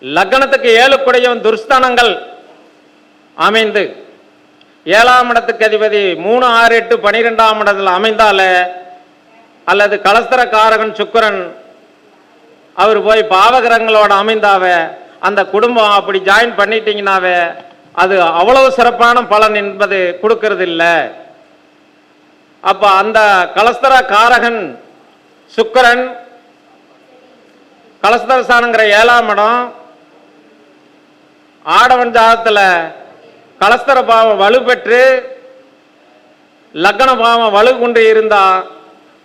லக்னத்துக்கு 7க்குடையவன் துர்ஸ்தானங்கள் அமைந்து 7ஆம் இடத்துக்கு அதிபதி 3, 6, 8, 12ஆம் இடத்துல அமைந்தாலே, அல்லது கலஸ்தர காரகன் சுக்கிரன் அவர் போய் பாவகிரகங்களோட அமைந்தாவே, அந்த குடும்பம் அப்படி ஜாயின் பண்ணிட்டீங்கன்னாவே அது அவ்வளவு சிறப்பான பலன் என்பது கொடுக்கறது இல்லை. அப்ப அந்த கலஸ்தர காரகன் சுக்கிரன் கலஸ்தரசானங்கிற 7ஆம் இடம் ஆடவன் ஜாதகத்துல கலஸ்தர பாவம் வலுப்பெற்று லக்ன பாவம் வலு கொண்டு இருந்தா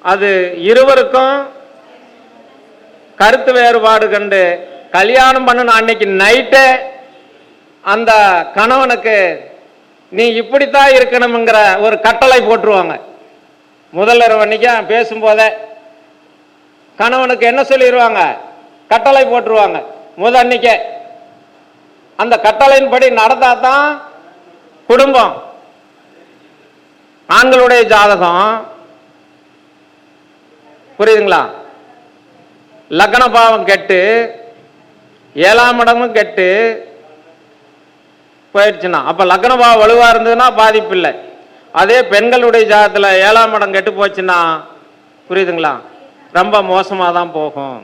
அது இருவருக்கும் கருத்து வேறுபாடு கண்டு கல்யாணம் பண்ணணும் அன்னைக்கு நைட்டே அந்த கணவனுக்கு நீ இப்படித்தான் இருக்கணும்ங்கிற ஒரு கட்டளை போட்டுருவாங்க. முதல் இரவு அன்னைக்கு பேசும்போதே கணவனுக்கு என்ன சொல்லிடுவாங்க? கட்டளை போட்டுருவாங்க. முதல் அன்னைக்கே அந்த கட்டளையின்படி நடந்தா தான் குடும்பம். ஆண்களுடைய ஜாதகம் புரியுதுங்களா? லக்ன பாவம் கெட்டு 7ஆம் இடமும் கெட்டு போயிடுச்சுன்னா, அப்ப லக்ன பாவம் வலுவா இருந்ததுன்னா பாதிப்பு இல்லை. அதே பெண்களுடைய ஜாதகத்துல 7ஆம் இடம் கெட்டு போச்சுன்னா, புரியுதுங்களா, ரொம்ப மோசமா தான் போகும்.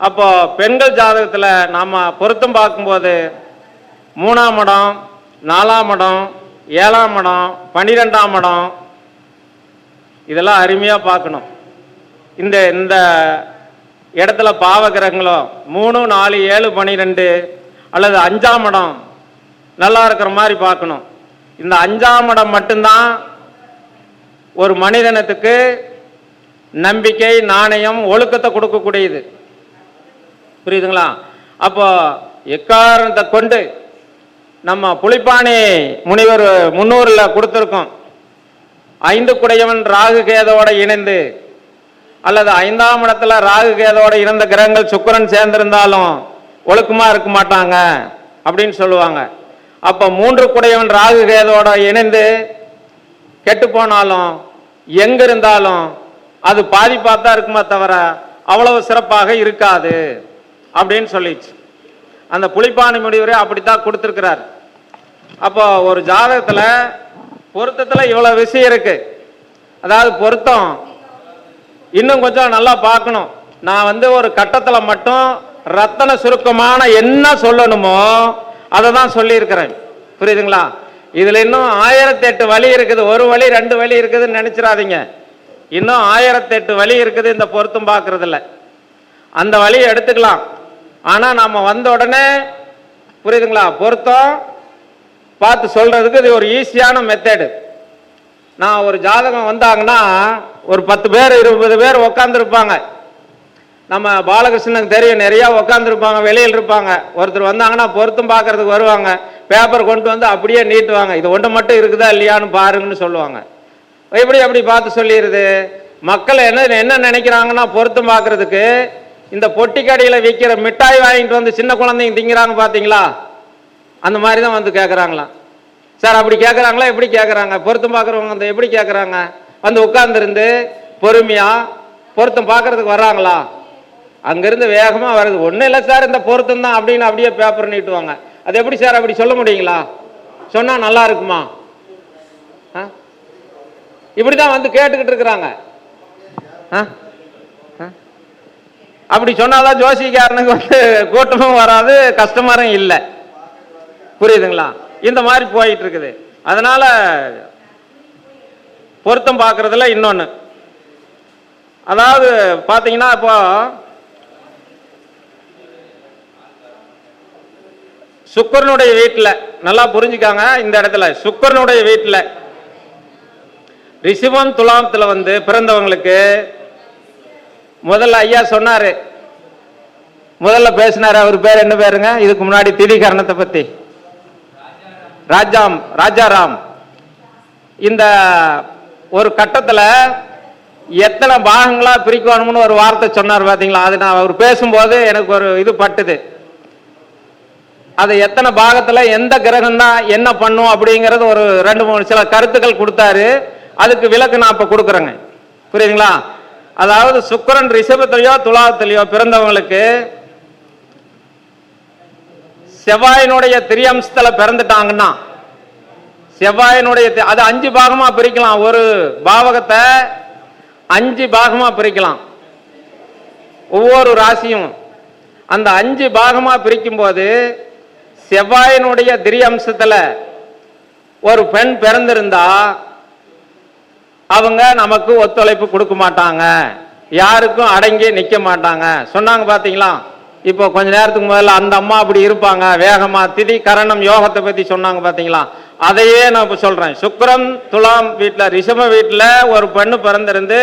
அப்போ பெண்கள் ஜாதகத்துல நாம பொருத்தம் பார்க்கும்போது 3ஆம் இடம், 4ஆம் இடம், 7ஆம் இடம், 12ஆம் இடம் இதெல்லாம் அருமையா பார்க்கணும். இந்த இந்த இடத்துல பாவ கிரகங்களோ 3, 4, 7, 12 அல்லது 5ஆம் இடம் நல்லா இருக்கிற மாதிரி பார்க்கணும். இந்த 5ஆம் இடம் மட்டும்தான் ஒரு மனிதனத்துக்கு நம்பிக்கை, நாணயம், ஒழுக்கத்தை கொடுக்கக்கூடியது. புரியுதுங்களா? அப்போ எக்காரணத்தை கொண்டு நம்ம புலிப்பாணி முனிவர் முன்னூறுல கொடுத்திருக்கோம், 5 குடையவன் ராகு கேதோட இணைந்து அல்லது 5ஆம் இடத்துல ராகு கேதோட இருந்த கிரகங்கள் சுக்கிரன் சேர்ந்திருந்தாலும் ஒழுக்கமா இருக்க மாட்டாங்க அப்படின்னு சொல்லுவாங்க. அப்ப 3 குடையவன் ராகு கேதோட இணைந்து கெட்டு போனாலும் எங்க இருந்தாலும் அது பாதிப்பாத்தான் இருக்குமா தவிர அவ்வளவு சிறப்பாக இருக்காது அப்படின்னு சொல்லிச்சு. அந்த புலிப்பாணி முடிவரே அப்படித்தான் கொடுத்திருக்கிறார். அப்போ ஒரு ஜாதகத்துல பொருத்தத்துல இவ்வளவு விஷயம் இருக்கு. அதாவது பொருத்தம் இன்னும் கொஞ்சம் நல்லா பார்க்கணும். நான் ஒரு கட்டத்துல மட்டும் ரத்தன சுருக்கமான என்ன சொல்லணுமோ அதை தான் சொல்லியிருக்கிறேன். புரியுதுங்களா? இதுல இன்னும் 1008 வழி இருக்குது. ஒரு வழி 2 வழி இருக்குதுன்னு நினைச்சிடாதீங்க. இன்னும் 1008 வழி இருக்குது இந்த பொருத்தம் பார்க்கறதுல. அந்த வழியை எடுத்துக்கலாம். ஆனா நாம வந்த உடனே, புரியுதுங்களா, பொருத்தம் பார்த்து சொல்றதுக்கு இது ஒரு ஈஸியான மெத்தடு. நான் ஒரு ஜாதகம் வந்தாங்கன்னா ஒரு 10 பேர் 20 பேர் உக்காந்துருப்பாங்க. நம்ம பாலகிருஷ்ணனுக்கு தெரியும், நிறைய உக்காந்துருப்பாங்க, வெளியில் இருப்பாங்க. ஒருத்தர் வந்தாங்கன்னா பொருத்தம் பார்க்கறதுக்கு வருவாங்க, பேப்பர் கொண்டு வந்து அப்படியே நீட்டுவாங்க, இது ஒன்று மட்டும் இருக்குதா இல்லையான்னு பாருங்கன்னு சொல்லுவாங்க. எப்படி அப்படி பார்த்து சொல்லிடுது? மக்கள் என்ன நினைக்கிறாங்கன்னா, பொருத்தம் பார்க்கறதுக்கு இந்த பொட்டி கடையில் விற்கிற மிட்டாய் வாங்கிட்டு வந்து சின்ன குழந்தைங்க திங்கிறாங்க பார்த்தீங்களா, அந்த மாதிரி தான் வந்து கேட்குறாங்களாம். சார் அப்படி கேட்குறாங்களா? எப்படி கேட்குறாங்க? பொருத்தம் பார்க்குறவங்க வந்து எப்படி கேட்குறாங்க? வந்து உட்கார்ந்துருந்து பொறுமையாக பொருத்தம் பார்க்கறதுக்கு வர்றாங்களா? அங்கேருந்து வேகமாக வருது. ஒன்றும் இல்லை சார், இந்த பொருத்தம் தான் அப்படின்னு அப்படியே பேப்பர் நீட்டுவாங்க. அது எப்படி சார் அப்படி சொல்ல முடியுங்களா? சொன்னால் நல்லா இருக்குமா? இப்படி தான் வந்து கேட்டுக்கிட்டு இருக்கிறாங்க. அப்படி சொன்னாதான் ஜோசிக்காரனுக்கு கூட்டமும் வராது, கஸ்டமரும் இல்லை. புரியுதுங்களா? இந்த மாதிரி போயிட்டு இருக்குது. அதனால பொருத்தம் பார்க்கறதுல இன்னொன்று, அதாவது பார்த்தீங்கன்னா, இப்போ சுக்கிரனுடைய வீட்டில் நல்லா புரிஞ்சுக்காங்க. இந்த இடத்துல சுக்கிரனுடைய வீட்டில் ரிஷபம் துலாமத்தில் பிறந்தவங்களுக்கு முதல்ல ஐயா சொன்னாரு, முதல்ல பேசினாரு. அவர் பேர் என்ன பேருங்க? இதுக்கு முன்னாடி திதிகரணத்தை பத்தி ராஜாராம். இந்த ஒரு கட்டத்தில் எத்தனை பாகங்களா பிரிக்கணும்னு ஒரு வார்த்தை சொன்னார் பார்த்தீங்களா? அது நான் அவர் பேசும்போது எனக்கு ஒரு இது பட்டுது. அது எத்தனை பாகத்தில் எந்த கிரகம் தான் என்ன பண்ணும் அப்படிங்கிறது ஒரு 2-3 சில கருத்துக்கள் கொடுத்தாரு. அதுக்கு விளக்கு நான் இப்ப கொடுக்குறேங்க. புரியுதுங்களா? அதாவது சுக்கிரன் ரிஷபத்திலேயோ துலாத்திலேயோ பிறந்தவங்களுக்கு செவ்வாயினுடைய திரியம்சத்துல பிறந்துட்டாங்கன்னா, செவ்வாயினுடைய அது 5 பாகமா பிரிக்கலாம். ஒரு பாவகத்தை 5 பாகமா பிரிக்கலாம். ஒவ்வொரு ராசியும் அந்த 5 பாகமா பிரிக்கும் போது செவ்வாயினுடைய திரியம்சத்துல ஒரு பெண் பிறந்திருந்தா அவங்க நமக்கு ஒத்துழைப்பு கொடுக்க மாட்டாங்க, யாருக்கும் அடங்கி நிக்க மாட்டாங்க சொன்னாங்க பாத்தீங்களா? இப்போ கொஞ்ச நேரத்துக்கு முதல்ல அந்த அம்மா அப்படி இருப்பாங்க, வேகமா திதி கரணம் யோகத்தை பத்தி சொன்னாங்க பாத்தீங்களா? அதையே நான் இப்ப சொல்றேன். சுக்கிரன் துலாம் வீட்டுல ரிஷப வீட்டுல ஒரு பெண்ணு பிறந்திருந்து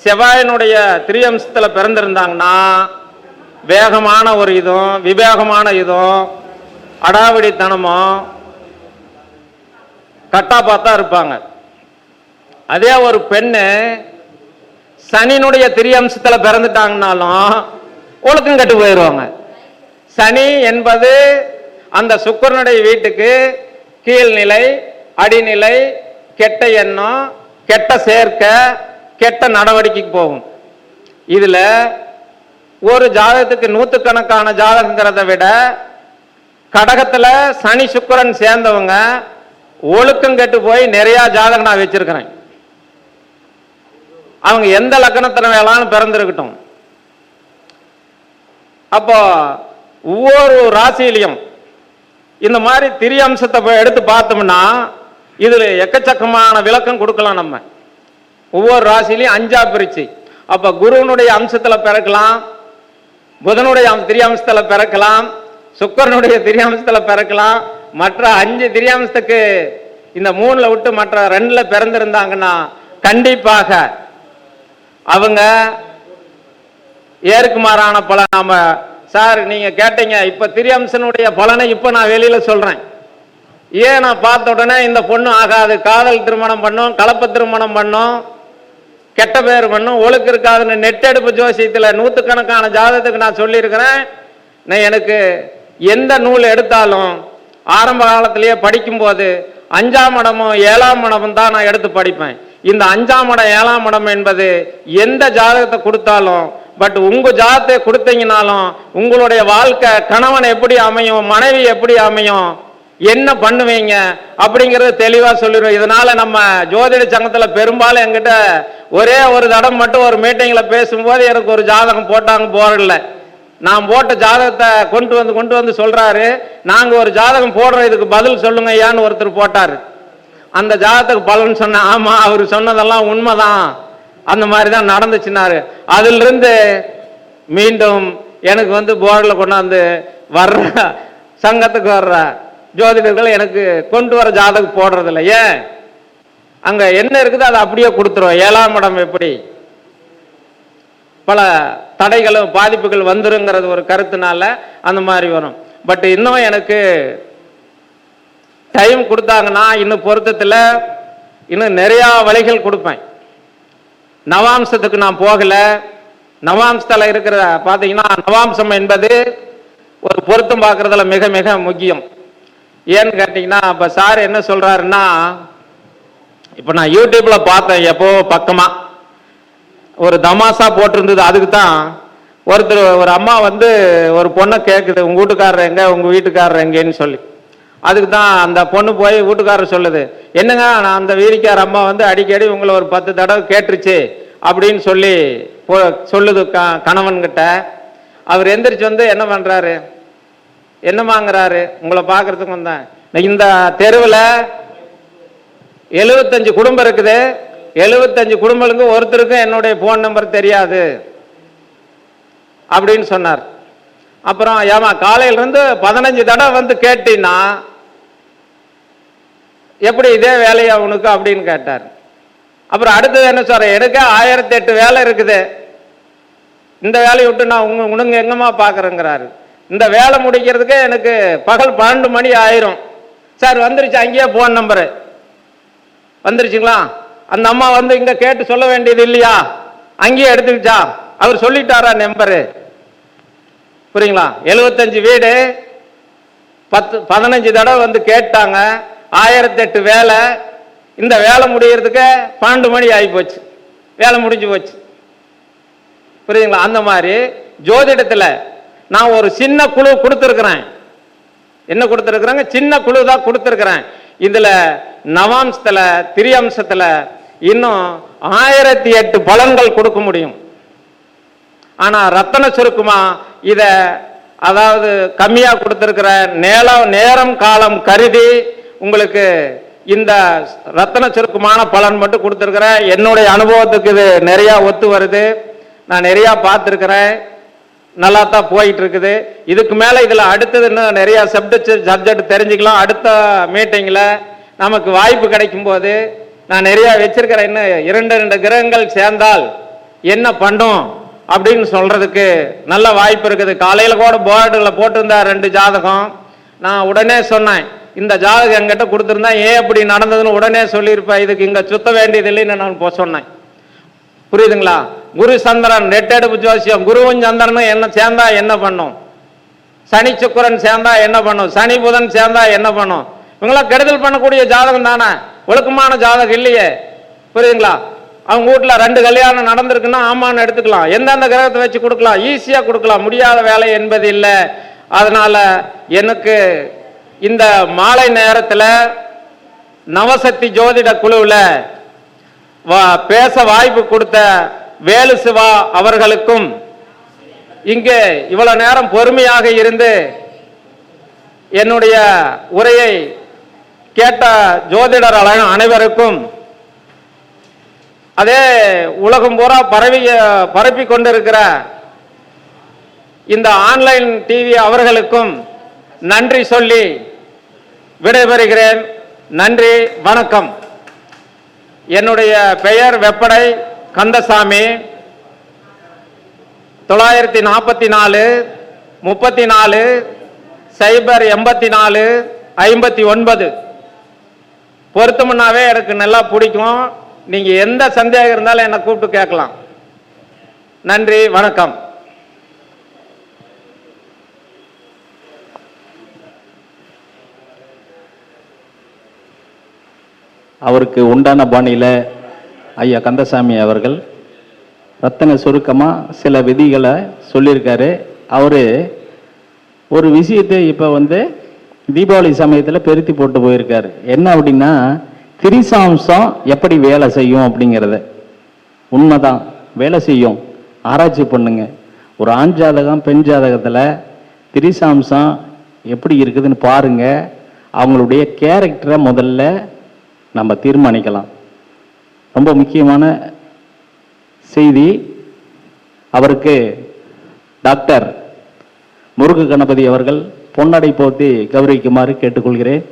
செவ்வாயினுடைய திரியம்சத்துல பிறந்திருந்தாங்கன்னா வேகமான ஒரு இதுவும் விவேகமான இதுவும் அடாவடித்தனமும் கட்டா பார்த்தா இருப்பாங்க. அதே ஒரு பெண்ணு சனியினுடைய திரியம்சத்துல பிறந்துட்டாங்கன்னாலும் ஒழுக்கம் கட்டு போயிடுவாங்க. சனி என்பது அந்த சுக்கிரனுடைய வீட்டுக்கு கீழ்நிலை, அடிநிலை, கெட்ட எண்ணம், கெட்ட சேர்க்கை, கெட்ட நடவடிக்கைக்கு போகும். இதுல ஒரு ஜாதகத்துக்கு நூற்றுக்கணக்கான ஜாதகங்கிறத விட கடகத்துல சனி சுக்கிரன் சேர்ந்தவங்க ஒழுக்கம் கெட்டு போய் நிறைய ஜாதகம் நான் வச்சிருக்கிறேன். அவங்க எந்த லக்கணத்துல வேளான்னு பிறந்திருக்கட்டும். அப்போ ஒவ்வொரு ராசியிலையும் இந்த மாதிரி திரிய அம்சத்தை எடுத்து பார்த்தோம்னா இதுல எக்கச்சக்கமான விளக்கம் கொடுக்கலாம். நம்ம ஒவ்வொரு ராசியிலையும் 5ஆ பிரிச்சு, அப்ப குருவனுடைய அம்சத்துல பிறக்கலாம், புதனுடைய திரியாம்சத்துல பிறக்கலாம், சுக்கிரனுடைய திரியாம்சத்துல பிறக்கலாம். மற்ற 5 திரியாம்சத்துக்கு இந்த 3ல விட்டு மற்ற 2ல பிறந்திருந்தாங்கன்னா கண்டிப்பாக அவங்க ஏற்குமாறான பலன். நாம சார் நீங்க கேட்டீங்க, இப்ப திரியாம்சனுடைய பலனை இப்ப நான் வெளியில சொல்றேன். ஏன் நான் பார்த்த உடனே இந்த பொண்ணு ஆகாது, காதல் திருமணம் பண்ணும், கலப்ப திருமணம் பண்ணும், கெட்ட பேர் பண்ணும், ஒழுக்கு இருக்காதுன்னு நெட்டெடுப்பு ஜோசியத்துல நூற்றுக்கணக்கான ஜாதகத்துக்கு நான் சொல்லியிருக்கிறேன். நான் எனக்கு எந்த நூல் எடுத்தாலும் ஆரம்ப காலத்திலேயே படிக்கும்போது 5ஆம் இடமும் 7ஆம் இடமும் தான் நான் எடுத்து படிப்பேன். இந்த 5ஆம் இடம் 7ஆம் இடம் என்பது எந்த ஜாதகத்தை கொடுத்தாலும், பட் உங்க ஜாதகத்தை கொடுத்தீங்கனாலும் உங்களுடைய வாழ்க்கை, கணவன் எப்படி அமையும், மனைவி எப்படி அமையும், என்ன பண்ணுவீங்க அப்படிங்கறது தெளிவா சொல்லிடுவோம். இதனால நம்ம ஜோதிட சங்கத்துல பெரும்பாலும் என்கிட்ட ஒரே ஒரு தடம் மட்டும் ஒரு மீட்டிங்ல பேசும்போது எனக்கு ஒரு ஜாதகம் போட்டாங்க போறதில்ல. நான் போட்ட ஜாதகத்தை கொண்டு வந்து சொல்றாரு, நாங்க ஒரு ஜாதகம் போடுறோம், இதுக்கு பதில் சொல்லுங்க ஐயான்னு ஒருத்தர் போட்டாரு. அந்த ஜாதகத்துக்கு பலன் சொன்ன, ஆமா அவர் சொன்னதெல்லாம் உண்மைதான், அந்த மாதிரி தான் நடந்துச்சுன்னாரு. அதுல இருந்து மீண்டும் எனக்கு வந்து போர்டில் கொண்டாந்து வர்ற சங்கத்துக்கு வர்ற ஜோதிடர்கள் எனக்கு கொண்டு வர ஜாதகம் போடுறது இல்லை. ஏன், அங்க என்ன இருக்குது அதை அப்படியே கொடுத்துருவோம். 7ஆம் இடம் எப்படி பல தடைகளும் பாதிப்புகள் வந்துருங்கிறது ஒரு கருத்துனால அந்த மாதிரி வரும். பட் இன்னும் எனக்கு டைம் கொடுத்தாங்கன்னா இன்னும் பொருத்தத்தில் இன்னும் நிறையா வழிகள் கொடுப்பேன். நவாம்சத்துக்கு நான் போகல. நவாம்சத்தில் இருக்கிற பார்த்தீங்கன்னா நவாம்சம் என்பது ஒரு பொருத்தம் பார்க்கறதுல மிக மிக முக்கியம். ஏன்னு கேட்டீங்கன்னா, இப்போ சார் என்ன சொல்றாருன்னா, இப்போ நான் யூடியூப்ல பார்த்தேன், எப்போ பக்கமா ஒரு தமாசா போட்டிருந்தது. அதுக்கு தான் ஒரு அம்மா வந்து ஒரு பொண்ணை கேட்குது, உங்க வீட்டுக்காரர் எங்க, உங்க வீட்டுக்காரர் எங்கன்னு சொல்லி. அதுக்கு தான் அந்த பொண்ணு போய் வீட்டுக்காரர் சொல்லுது, என்னங்க நான் அந்த வீரிக்கார அம்மா வந்து அடிக்கடி உங்களை ஒரு 10 தடவை கேட்டுருச்சு அப்படின்னு சொல்லி சொல்லுது கணவன்கிட்ட. அவர் எந்திரிச்சு வந்து என்ன பண்றாரு, என்னமாங்கிறாரு, உங்களை பார்க்கறதுக்கு வந்தேன். இந்த தெருவில் 75 குடும்பம் இருக்குது, 75 குடும்பங்களுக்கு ஒருத்தருக்கும் என்னுடைய போன் நம்பர் தெரியாது அப்படின்னு சொன்னார். அப்புறம் ஏமா காலையிலிருந்து 15 தடவை வந்து கேட்டீங்கன்னா எப்படி இதே வேலையா உனக்கு அப்படின்னு கேட்டார். அப்புறம் அடுத்தது என்ன சொல்ற, எனக்கு 1008 வேலை இருக்குது, இந்த வேலையை விட்டு நான் உனங்க எங்கம்மா பார்க்குறேங்கிறாரு. இந்த வேலை முடிக்கிறதுக்கு எனக்கு பகல் 12 மணி ஆயிரும். சார் வந்துருச்சு, அங்கேயே போன் நம்பரு வந்துருச்சுங்களா, அந்த அம்மா வந்து இங்க கேட்டு சொல்ல வேண்டியது இல்லையா, அங்கேயே எடுத்துக்கிச்சா, அவர் சொல்லிட்டாரா நம்பரு, புரியுங்களா. 75 வீடு 15 தடவை வந்து கேட்டாங்க, 1008 வேலை. இந்த வேலை முடிகிறதுக்கு 12 மணி ஆகி போச்சு, வேலை முடிஞ்சு போச்சு, புரியுதுங்களா. அந்த மாதிரி ஜோதிடத்தில் நான் ஒரு சின்ன குழு கொடுத்துருக்கிறேன். என்ன கொடுத்துருக்குறாங்க, சின்ன குழு தான் கொடுத்துருக்கிறேன். இதுல நவாம்சத்துல திரியம்சத்துல இன்னும் 1008 பலன்கள் கொடுக்க முடியும். ஆனா ரத்தன சுருக்குமா இத அதாவது கம்மியா கொடுத்திருக்கிற நேரம் காலம் கருதி உங்களுக்கு இந்த ரத்தன சுருக்கமான பலன் மட்டும் கொடுத்திருக்கிறேன். என்னுடைய அனுபவத்துக்கு இது நிறைய ஒத்து வருது, நான் நிறைய பார்த்துருக்கிறேன், நல்லா தான் போயிட்டு இருக்குது. இதுக்கு மேல இதுல அடுத்தது இன்னும் நிறைய சப்ஜெக்ட் தெரிஞ்சுக்கலாம். அடுத்த மீட்டிங்ல நமக்கு வாய்ப்பு கிடைக்கும் போது நான் நிறைய வச்சிருக்கிறேன். இன்னும் 2 கிரகங்கள் சேர்ந்தால் என்ன பண்ணும் அப்படின்னு சொல்றதுக்கு நல்ல வாய்ப்பு இருக்குது. காலையில கூட போர்டுல போட்டிருந்தா 2 ஜாதகம். நான் உடனே சொன்னேன், இந்த ஜாதகம் என்கிட்ட கொடுத்துருந்தா ஏன் அப்படி நடந்ததுன்னு உடனே சொல்லியிருப்பேன், இதுக்கு இங்க சுத்த வேண்டியது இல்லைன்னு நான் சொன்னேன். புரியுதுங்களா. குரு சந்திரன் நெட்டெடுப்பு ஜோசியம், குருவும் சந்திரனும் என்ன சேர்ந்தா என்ன பண்ணும், சனி சுக்கிரன் சேர்ந்தா என்ன பண்ணும், சனி புதன் சேர்ந்தா என்ன பண்ணும், இவங்களாம் கெடுதல் பண்ணக்கூடிய ஜாதகம் தானே, ஒழுக்கமான ஜாதகம் இல்லையே, புரியுதுங்களா. அவங்க வீட்டில் 2 கல்யாணம் நடந்திருக்குன்னா ஆமான்னு எடுத்துக்கலாம். எந்தெந்த கிரகத்தை வச்சு கொடுக்கலாம், ஈஸியாக கொடுக்கலாம். முடியாத வேலை என்பது இல்லை. அதனால எனக்கு இந்த மாலை நேரத்தில் நவசக்தி ஜோதிட குழுவில் பேச வாய்ப்பு கொடுத்த வேலு சிவா அவர்களுக்கும், இங்கே இவ்வளவு நேரம் பொறுமையாக இருந்து என்னுடைய உரையை கேட்ட ஜோதிடர் அனைவருக்கும், அதே உலகம் பூரா பரப்பி கொண்டிருக்கிற இந்த ஆன்லைன் டிவி அவர்களுக்கும் நன்றி சொல்லி விடைபெறுகிறேன். நன்றி, வணக்கம். என்னுடைய பெயர் வெப்படை கந்தசாமி. 944 34 084 59. பொருத்தமுன்னாவே எனக்கு நல்லா பிடிக்கும். நீங்க எந்த சந்தேகம் இருந்தாலும் என்னை கூப்பிட்டு கேட்கலாம். நன்றி, வணக்கம். அவருக்கு உண்டான பாணியில் ஐயா கந்தசாமி அவர்கள் ரத்தன சுருக்கமாக சில விதிகளை சொல்லியிருக்காரு. அவர் ஒரு விஷயத்தை இப்போ தீபாவளி சமயத்தில் பெருத்தி போட்டு போயிருக்காரு. என்ன அப்படின்னா, திரிசாம்சம் எப்படி வேலை செய்யும் அப்படிங்கிறத. உண்மைதான், வேலை செய்யும். ஆராய்ச்சி பண்ணுங்க. ஒரு ஆண் ஜாதகம் பெண் ஜாதகத்தில் திரிசாம்சம் எப்படி இருக்குதுன்னு பாருங்க. அவங்களுடைய கேரக்டரை முதல்ல நம்ம தீர்மானிக்கலாம். ரொம்ப முக்கியமான செய்தி. அவருக்கு டாக்டர் முருகு கணபதி அவர்கள் பொன்னடை போத்தி கௌரவிக்குமாறு கேட்டுக்கொள்கிறேன்.